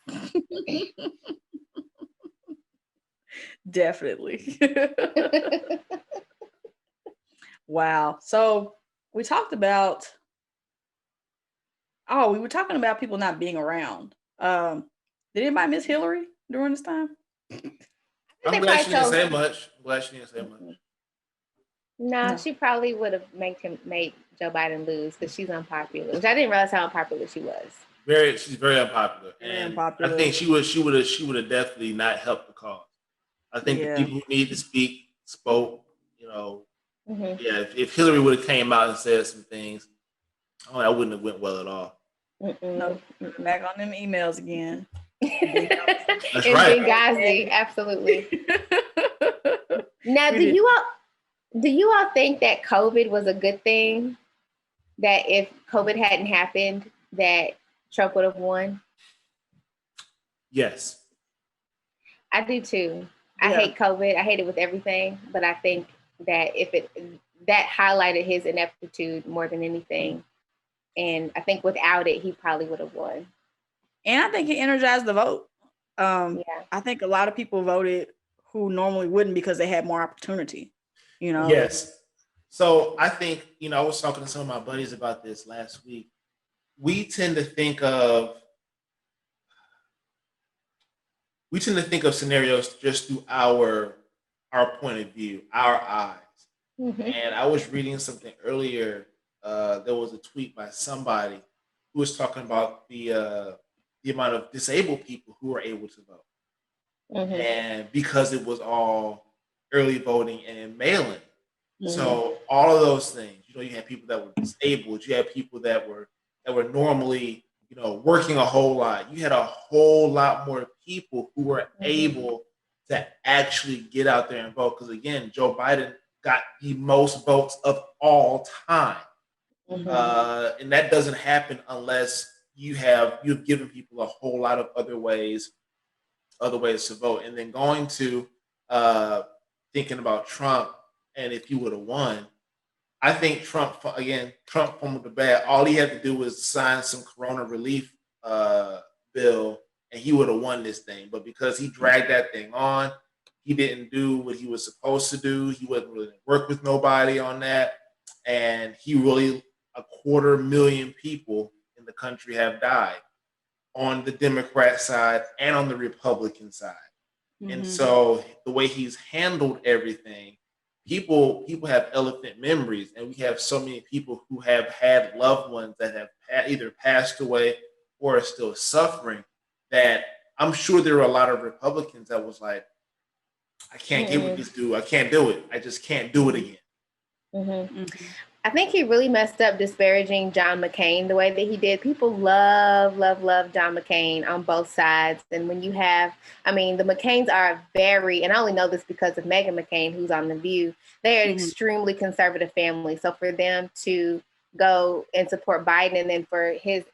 Definitely. Wow. So we talked about. Oh, we were talking about people not being around. Did anybody miss Hillary during this time? I'm glad she didn't say much. No, she probably would have made Joe Biden lose because she's unpopular. Which I didn't realize how unpopular she was. She's very unpopular. I think she would have definitely not helped the cause. I think the people who need to speak spoke. If Hillary would have came out and said some things, I wouldn't have went well at all. No, back on them emails again. That's right. Benghazi, absolutely. Now, do you all think that COVID was a good thing? That if COVID hadn't happened, that Trump would have won? Yes. I do too. I hate COVID. I hate it with everything, but I think that that highlighted his ineptitude more than anything. And I think without it, he probably would have won. And I think it energized the vote. Yeah. I think a lot of people voted who normally wouldn't because they had more opportunity. You know. Yes. So I think, I was talking to some of my buddies about this last week. We tend to think of scenarios just through our point of view, our eyes. Mm-hmm. And I was reading something earlier. There was a tweet by somebody who was talking about the amount of disabled people who were able to vote, Mm-hmm. and because it was all early voting and mail-in. Mm-hmm. So all of those things, you had people that were disabled, you had people that were normally, working a whole lot. You had a whole lot more people who were able to actually get out there and vote. Because again, Joe Biden got the most votes of all time. Mm-hmm. And that doesn't happen unless you've given people a whole lot of other ways to vote. And then going to thinking about Trump, and if he would have won, I think Trump fumbled the bag. All he had to do was sign some corona relief bill, and he would have won this thing. But because he dragged that thing on, he didn't do what he was supposed to do. He wasn't really work with nobody on that, and he really 250,000 people in the country have died on the Democrat side and on the Republican side. Mm-hmm. And so the way he's handled everything, people have elephant memories, and we have so many people who have had loved ones that have either passed away or are still suffering, that I'm sure there were a lot of Republicans that was like, I can't get with this dude. I can't do it. I just can't do it again. Mm-hmm. Mm-hmm. I think he really messed up disparaging John McCain the way that he did. People love John McCain on both sides. And when you have, the McCains are very, and I only know this because of Meghan McCain, who's on The View, they're an extremely conservative family. So for them to go and support Biden, and then for his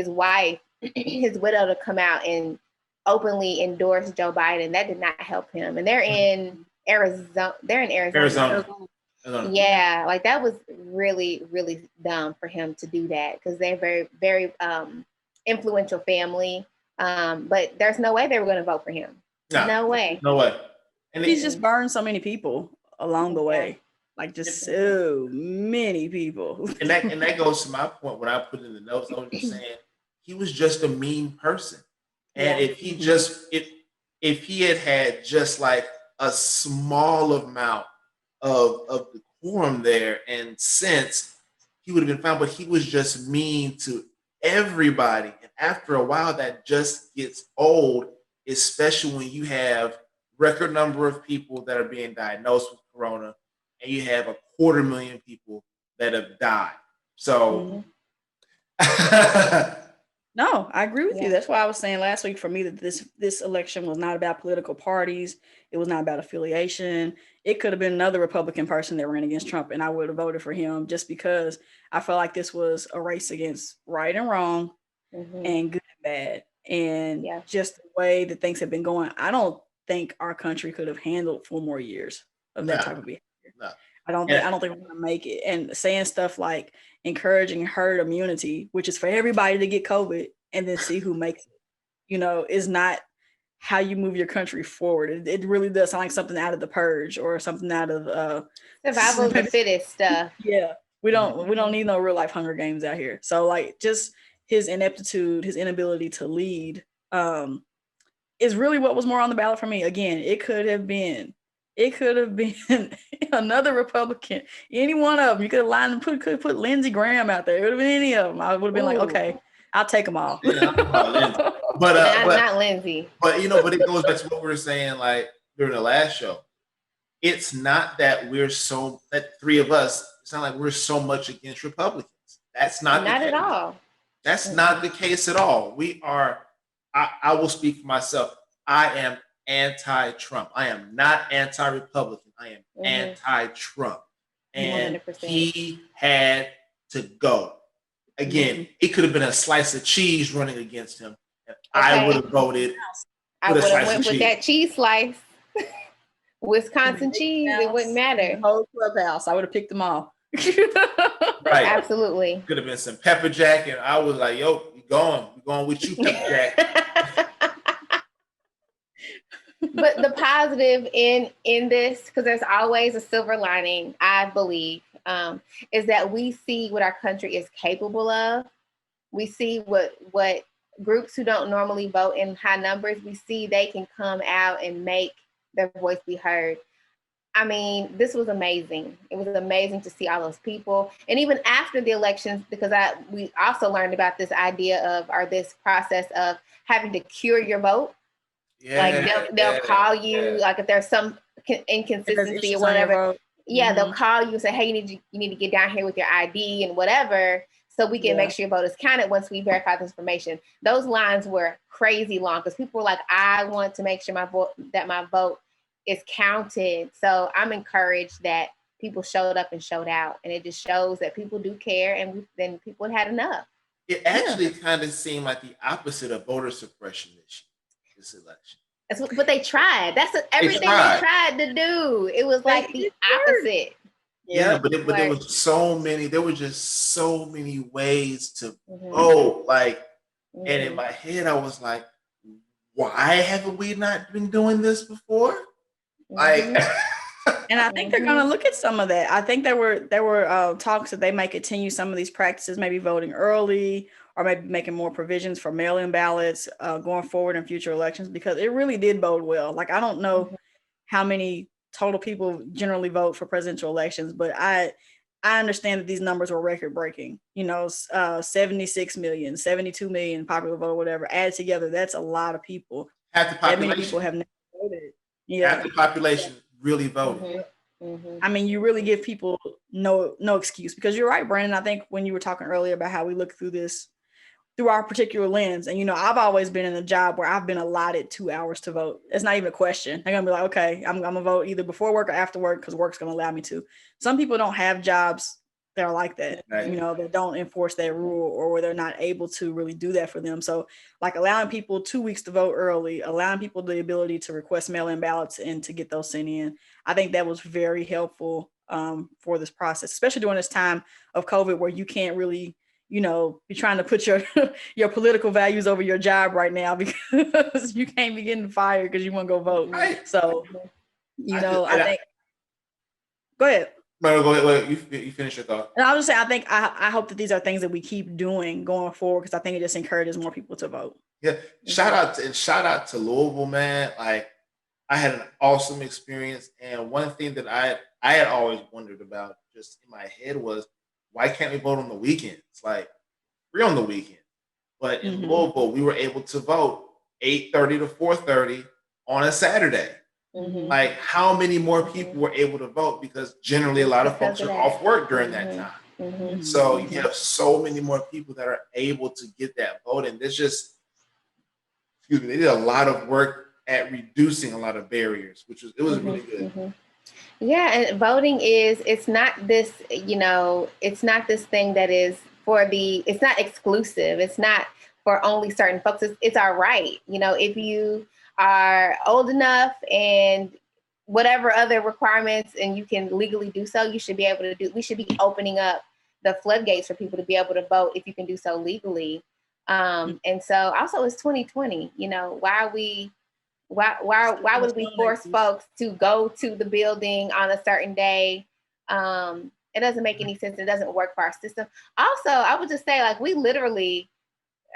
wife, his widow, to come out and openly endorse Joe Biden, that did not help him. And they're in Arizona. Arizona. Yeah, like that was really, really dumb for him to do that, because they're very, very influential family. But there's no way they were going to vote for him. No way. And he's just burned so many people along the way, like just so many people. And that goes to my point when I put in the notes. I was just saying he was just a mean person, and if he had just like a small amount of decorum there and sense, he would have been fine. But he was just mean to everybody, and after a while, that just gets old, especially when you have record number of people that are being diagnosed with corona, and you have 250,000 people that have died. So, no, I agree with you. That's why I was saying last week for me that this election was not about political parties. It was not about affiliation. It could have been another Republican person that ran against Trump, and I would have voted for him just because I felt like this was a race against right and wrong and good and bad. And just the way that things have been going, I don't think our country could have handled 4 more years of that type of behavior. No. I don't think we're gonna make it. And saying stuff like encouraging herd immunity, which is for everybody to get COVID and then see who makes it, is not how you move your country forward. It really does sound like something out of The Purge or something out of survival of the fittest stuff. Yeah, we don't need no real life Hunger Games out here. So like just his ineptitude, his inability to lead, is really what was more on the ballot for me. Again, it could have been another Republican, any one of them. You could have lined and put Lindsey Graham out there. It would have been any of them. I would have been like, okay, I'll take them all. But not Lindsey. But it goes back to what we were saying like during the last show. It's not that that three of us. It's not like we're so much against Republicans. That's not at all. That's not the case at all. We are. I will speak for myself. I am anti-Trump. I am not anti-Republican. I am anti-Trump. And 100%. He had to go. Again, it could have been a slice of cheese running against him. And I would have voted. I would have went with that cheese slice. Wisconsin cheese. It wouldn't matter. The whole clubhouse. I would have picked them all. Right. Absolutely. Could have been some pepper jack, and I was like, "Yo, we going with you, pepper jack." But the positive in this, because there's always a silver lining, I believe, is that we see what our country is capable of. We see what groups who don't normally vote in high numbers, we see they can come out and make their voice be heard. I mean, this was amazing. It was amazing to see all those people. And even after the elections, because we also learned about this idea of, or this process of having to cure your vote. Yeah, like they'll call you, like if there's some inconsistency or whatever. Yeah, they'll call you and say, hey, you need to get down here with your ID and whatever, so we can make sure your vote is counted once we verify this information. Those lines were crazy long because people were like, I want to make sure my vote is counted. So I'm encouraged that people showed up and showed out, and it just shows that people do care, and then people had enough. It actually kind of seemed like the opposite of voter suppression this election. But they tried. That's everything they tried to do. It was like the opposite. Yeah, but there was so many. There were just so many ways to vote. Like, and in my head, I was like, "Why haven't we not been doing this before?" Like, and I think they're going to look at some of that. I think there were talks that they may continue some of these practices, maybe voting early, or maybe making more provisions for mail-in ballots going forward in future elections, because it really did bode well. Like, I don't know how many total people generally vote for presidential elections, but I understand that these numbers were record-breaking. 76 million, 72 million popular vote, whatever, added together, that's a lot of people. Half the population. That many people have never voted. Half the population really voted. I mean, you really give people no excuse, because you're right, Brandon. I think when you were talking earlier about how we look through this through our particular lens, and I've always been in a job where I've been allotted 2 hours to vote. It's not even a question. They're gonna be like, okay, I'm gonna vote either before work or after work because work's gonna allow me to. Some people don't have jobs that are like that, right. That don't enforce that rule, or where they're not able to really do that for them. So, like, allowing people 2 weeks to vote early, allowing people the ability to request mail-in ballots and to get those sent in, I think that was very helpful for this process, especially during this time of COVID, where you can't really be trying to put your political values over your job right now, because you can't be getting fired because you want to go vote. Right. So, I think. Go ahead. No, go ahead. You finish your thought. And I'll just say, I hope that these are things that we keep doing going forward, because I think it just encourages more people to vote. Yeah. Shout out to Louisville, man. Like, I had an awesome experience, and one thing that I had always wondered about, just in my head, was, why can't we vote on the weekends? Like, we're on the weekend. But in Louisville, we were able to vote 8:30 to 4:30 on a Saturday. Like, how many more people were able to vote? Because generally a lot of folks are off work during that time. So you have so many more people that are able to get that vote. And there's just, they did a lot of work at reducing a lot of barriers, it was really good. Yeah, and voting it's not this, it's not this thing that is it's not exclusive. It's not for only certain folks. It's our right. If you are old enough and whatever other requirements, and you can legally do so, you should be able to we should be opening up the floodgates for people to be able to vote if you can do so legally. And so also it's 2020, why would we force folks to go to the building on a certain day? It doesn't make any sense. It doesn't work for our system. Also, I would just say, like, we literally,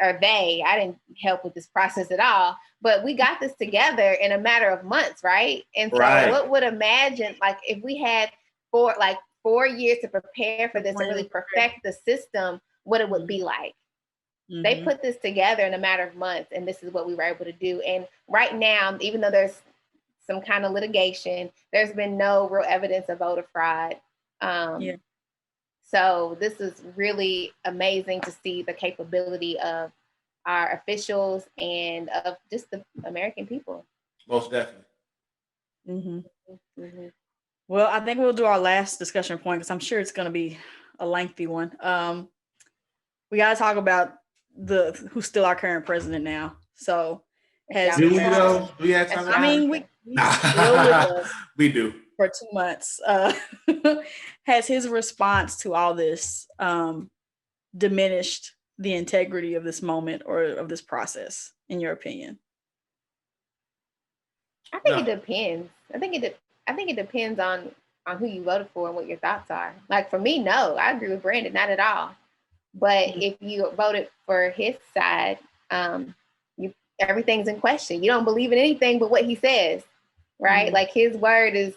I didn't help with this process at all, but we got this together in a matter of months, right? And so what would imagine, like, if we had 4 years to prepare for this and really perfect the system, what it would be like. They put this together in a matter of months, and this is what we were able to do. And right now, even though there's some kind of litigation, there's been no real evidence of voter fraud. So this is really amazing to see the capability of our officials and of just the American people. Most definitely. Well, I think we'll do our last discussion point, because I'm sure it's going to be a lengthy one. We got to talk about who's still our current president now. So do we though? Do we have time? I mean, we do. for 2 months. Has his response to all this diminished the integrity of this moment or of this process, in your opinion? I think it depends. I think it depends on who you voted for and what your thoughts are. Like for me, no, I agree with Brandon, not at all. But if you voted for his side, everything's in question. You don't believe in anything but what he says, right? Like his word is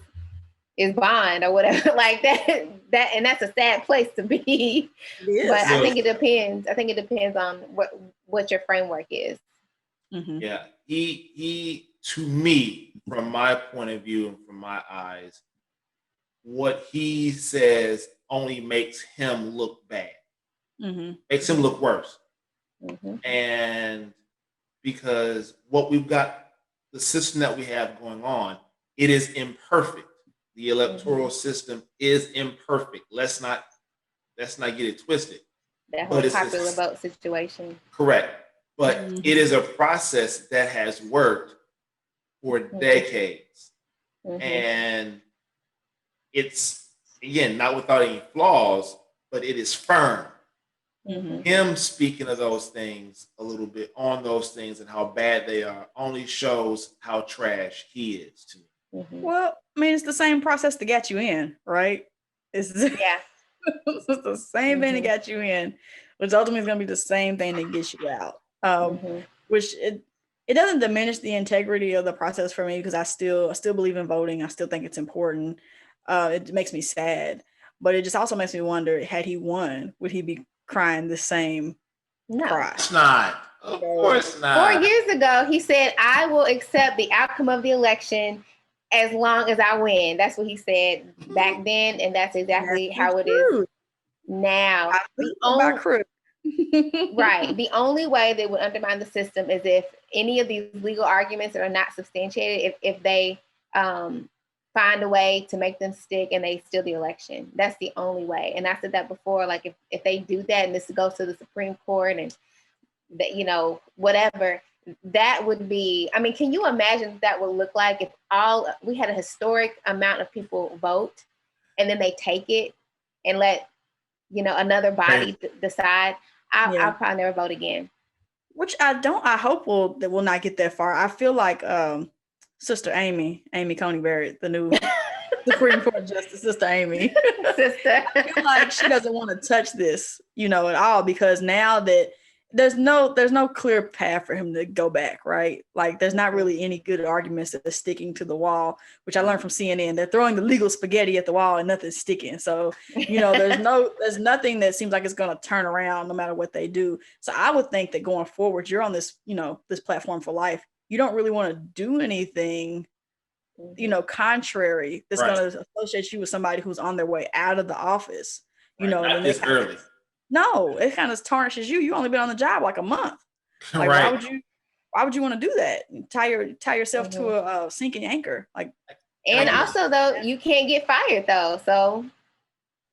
bond or whatever, like that, and that's a sad place to be. But I think it depends. I think it depends on what your framework is. Yeah, he to me, from my point of view and from my eyes, what he says only makes him look bad, makes him look worse. And because what we've got, the system that we have going on, it is imperfect. The electoral system is imperfect. Let's not get it twisted. That whole popular vote situation. Correct. But it is a process that has worked for decades. And it's, again, not without any flaws, but it is firm. Him speaking of those things a little bit, on those things and how bad they are, only shows how trash he is to me. Well, I mean, it's the same process to get you in, right? It's the same thing to get you in, which ultimately is going to be the same thing that gets you out. Which it doesn't diminish the integrity of the process for me, because I still believe in voting. I still think it's important. It makes me sad, but it just also makes me wonder, had he won, would he be crying the same cry? It's not. Of course not. 4 years ago, he said, "I will accept the outcome of the election as long as I win." That's what he said back then, and that's exactly how it is now. Right. The only way they would undermine the system is if any of these legal arguments that are not substantiated, if they find a way to make them stick and they steal the election. That's the only way. And I said that before, like if they do that and this goes to the Supreme Court and that, you know, whatever, that would be, I mean, can you imagine that would look like if we had a historic amount of people vote and then they take it and let, you know, another body decide? I'll probably never vote again. Which I hope will not get that far. I feel like Sister Amy Coney Barrett, the new Supreme Court Justice, Sister Amy. Sister. I feel like she doesn't want to touch this, you know, at all, because now that there's no clear path for him to go back, right? Like there's not really any good arguments that are sticking to the wall, which I learned from CNN. They're throwing the legal spaghetti at the wall and nothing's sticking. So, you know, there's nothing that seems like it's going to turn around no matter what they do. So I would think that going forward, you're on this, you know, this platform for life. You don't really want to do anything, you know, contrary that's going to associate you with somebody who's on their way out of the office, you know, not this early. No, it kind of tarnishes you. You only been on the job like a month. Like, why would you want to do that? Tie yourself to a sinking anchor. Like, and also though, you can't get fired though. So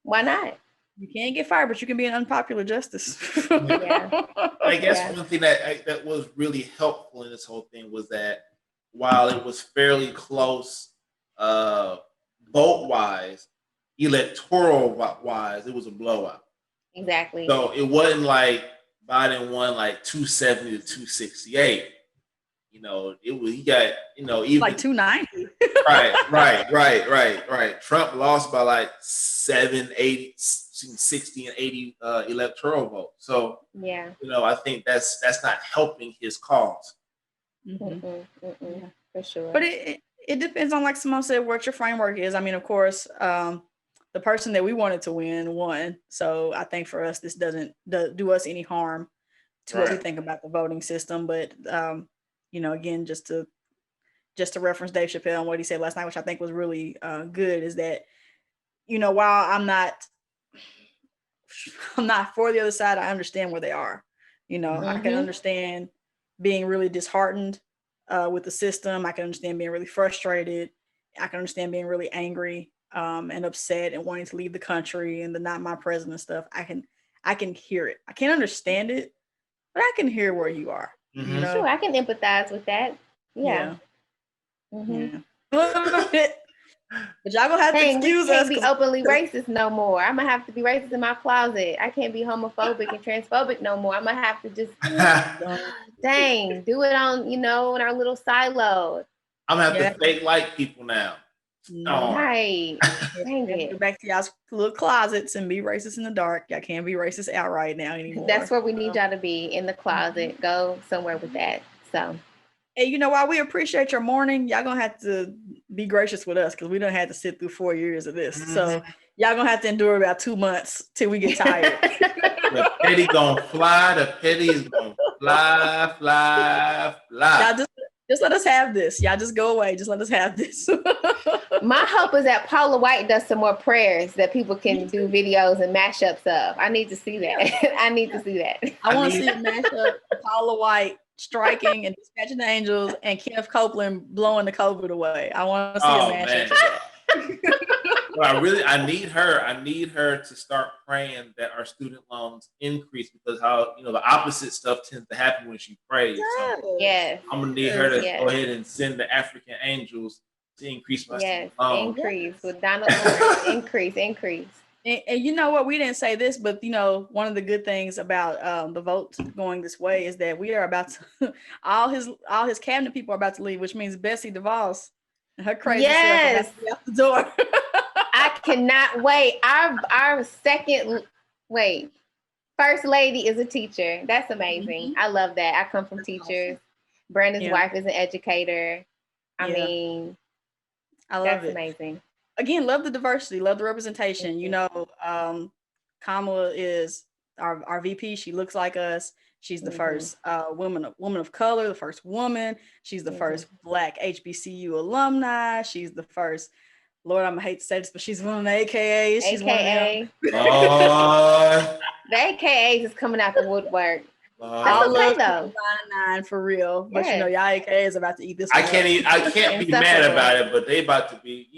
why not? You can't get fired, but you can be an unpopular justice. I guess one thing that was really helpful in this whole thing was that while it was fairly close, vote wise, electoral wise, it was a blowout. Exactly. So it wasn't like Biden won like 270 to 268. You know, he got, you know, even like 290. Right. Trump lost by like 60 and 80 electoral votes. So yeah, you know, I think that's not helping his cause. For sure. But it depends on, like Simone said, what your framework is. I mean, of course, the person that we wanted to win won. So I think for us, this doesn't do us any harm to what we think about the voting system. But, you know, again, just to reference Dave Chappelle and what he said last night, which I think was really good, is that, you know, while I'm not for the other side, I understand where they are. You know, I can understand being really disheartened with the system. I can understand being really frustrated. I can understand being really angry and upset and wanting to leave the country and the not my president stuff. I can hear it. I can't understand it, but I can hear where you are. You know? Sure, I can empathize with that. Yeah. Yeah. A little bit But y'all gonna have to Dang, we excuse us. can't be openly racist no more. I'm gonna have to be racist in my closet. I can't be homophobic and transphobic no more. I'm gonna have to just, dang, do it on, in our little silo. I'm gonna have to fake like people now. Right. Dang it. Go back to y'all's little closets and be racist in the dark. Y'all can't be racist out right now anymore. That's where we need y'all to be, in the closet. Go somewhere with that. So. Hey, while we appreciate your mourning, y'all gonna have to be gracious with us because we don't have to sit through 4 years of this. So y'all gonna have to endure about 2 months till we get tired. The petty gonna fly. The petty is gonna fly. Y'all just let us have this. Y'all just go away. Just let us have this. My hope is that Paula White does some more prayers that people can do videos and mashups of. I need to see that. I need to see that. I want to see a mashup of Paula White striking and dispatching the angels and Kenneth Copeland blowing the COVID away. I want to see a mashup. Well, I need her to start praying that our student loans increase, because how the opposite stuff tends to happen when she prays. Yes. So yes. I'm gonna need her to go ahead and send the African angels to increase my student loans. Increase with Donald Lawrence. increase. And you know what? We didn't say this, but one of the good things about the vote going this way is that we are about to all his cabinet people are about to leave, which means Betsy DeVos and her crazy self are about to be out the door. I cannot wait. Our first lady is a teacher. That's amazing. I love that. I come from teachers. Brandon's wife is an educator. I mean, I love that's it. Amazing. Again, love the diversity, love the representation. Kamala is our VP. She looks like us. She's the first woman of color, the first woman. She's the first Black HBCU alumni. She's the first, Lord, I'm gonna hate to say this, but she's one of the AKAs. She's AKA. One of them. The AKAs is coming out the woodwork. I love though. 9 for real, but y'all AKA is about to eat this. I can't be mad about it, but they about to be,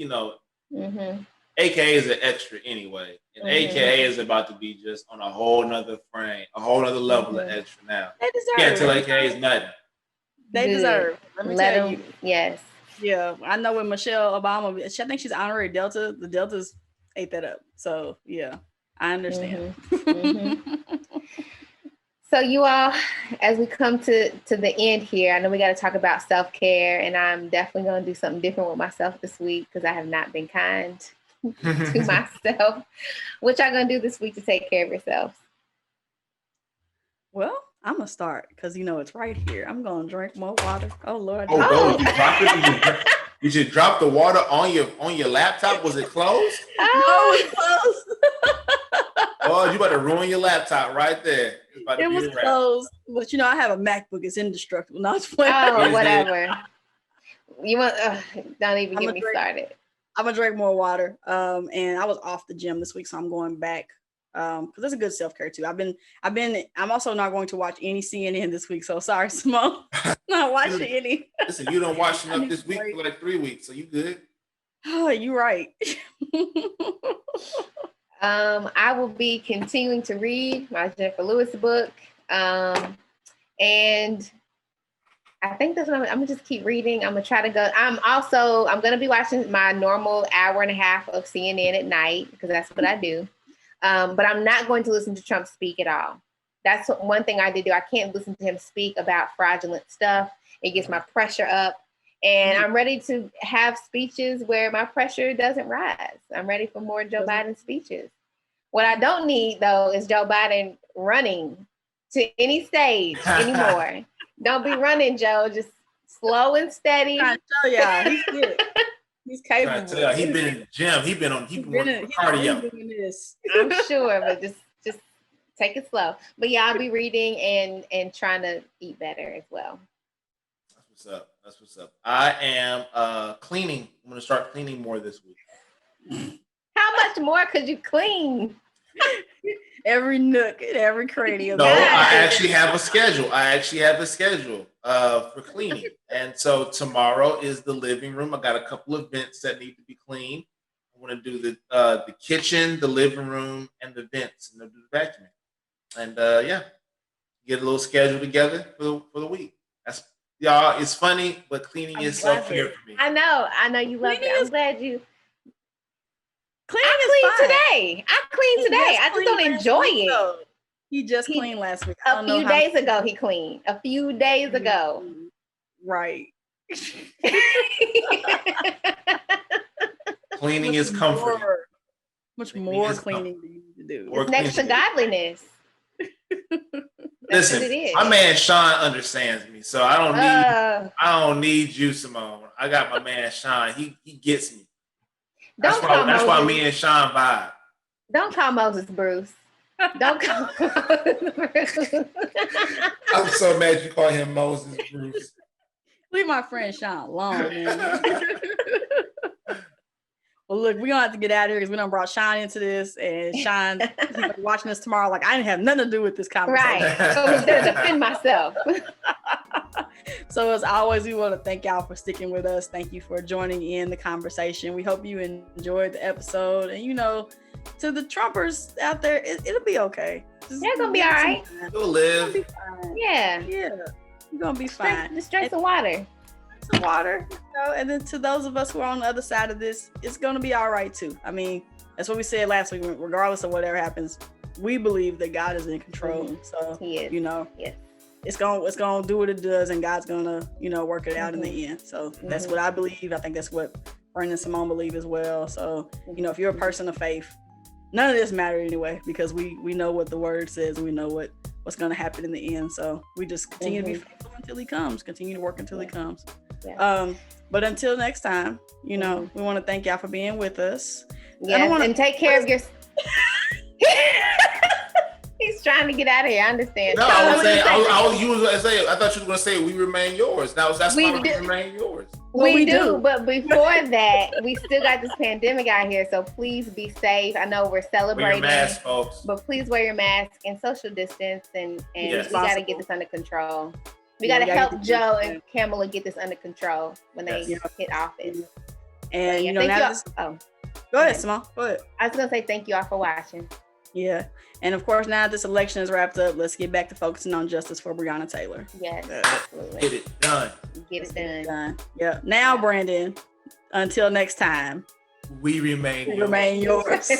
AKA is an extra anyway, and AKA is about to be just on a whole nother frame, a whole nother level of extra now. They deserve. Can't tell AKA is nothing. They deserve. Let me tell you. Yes. Yeah, I know when Michelle Obama, I think she's honorary Delta. The Deltas ate that up. So yeah, I understand. So you all, as we come to the end here, I know we got to talk about self-care, and I'm definitely going to do something different with myself this week because I have not been kind to myself. What y'all going to do this week to take care of yourselves? Well, I'm going to start because, it's right here. I'm going to drink more water. Oh, Lord. Oh, you dropped it? You should drop the water on your laptop. Was it closed? No, it was closed. Oh, you about to ruin your laptop right there. It was closed, but I have a MacBook. It's indestructible. Not whatever. You want? Don't even get me started. I'm gonna drink more water. And I was off the gym this week, so I'm going back. Because that's a good self-care too. I'm also not going to watch any CNN this week. So sorry, Simone. Not watching any. Listen, you don't watch enough this week for like 3 weeks, so you good. Oh, you're right. I will be continuing to read my Jennifer Lewis book. And I think that's what I'm gonna just keep reading. I'm gonna try to go. I'm gonna be watching my normal hour and a half of CNN at night because that's what I do. But I'm not going to listen to Trump speak at all. That's one thing I did do. I can't listen to him speak about fraudulent stuff. It gets my pressure up. And I'm ready to have speeches where my pressure doesn't rise. I'm ready for more Joe Biden speeches. What I don't need, though, is Joe Biden running to any stage anymore. Don't be running, Joe. Just slow and steady. I'm trying to tell y'all, he's good. He's capable. He's been in the gym. He's been working cardio. I'm sure, but just take it slow. But yeah, I'll be reading and trying to eat better as well. That's what's up. I am cleaning. I'm going to start cleaning more this week. How much more could you clean? Every nook and every cranium. No, I actually have a schedule. For cleaning. And so tomorrow is the living room. I got a couple of vents that need to be cleaned. I want to do the kitchen, the living room, and the vents, and I'll do the vacuuming. And get a little schedule together for the week. Y'all, it's funny, but cleaning is self-care for me. I know you love it. I'm glad you I cleaned today. I just don't enjoy it. He just cleaned last week. A few days ago, he cleaned. A few days ago. Right. Cleaning is comforting. Much more cleaning do you need to do? It's next to godliness. Listen, my man Sean understands me, so I don't need you, Simone. I got my man Sean. He gets me. That's why me and Sean vibe. Don't call Moses Bruce. Don't call Moses Bruce. I'm so mad you call him Moses Bruce. Leave my friend Sean alone, man. Well, look, we're gonna have to get out of here because we done brought Sean into this, and Sean he's watching us tomorrow. Like, I didn't have nothing to do with this conversation. Right. So I'm gonna defend myself. So as always, we want to thank y'all for sticking with us. Thank you for joining in the conversation. We hope you enjoyed the episode, and to the Trumpers out there, it'll be okay. They're gonna be all right. You'll live. Be fine. Yeah. You're gonna be fine. Just drink some water. Some water, and then to those of us who are on the other side of this, it's gonna be all right too. I mean, that's what we said last week. Regardless of whatever happens, we believe that God is in control. Mm-hmm. So He is. Yes. It's gonna do what it does, and God's gonna work it out in the end. So that's what I believe. I think that's what Brandon and Simone believe as well. So if you're a person of faith, none of this matters anyway, because we know what the word says. We know what's gonna happen in the end. So we just continue to be faithful until He comes. Continue to work until He comes. Yeah. But until next time, we want to thank y'all for being with us. Yeah, and take care of your. He's trying to get out of here. I understand. No, I was saying. I thought you were going to say we remain yours. That's why we remain yours. We do, but before that, we still got this pandemic out here. So please be safe. I know we're celebrating, wear your mask, folks. But please wear your mask and social distance, and we got to get this under control. We got to help Joe and Kamala get this under control when they hit office. And go ahead, Simone. Go ahead. I was gonna say thank you all for watching. Yeah, and of course, now this election is wrapped up, let's get back to focusing on justice for Breonna Taylor. Yes, absolutely. Get it done. Get it done. Yeah. Now, Brandon, until next time, we remain yours.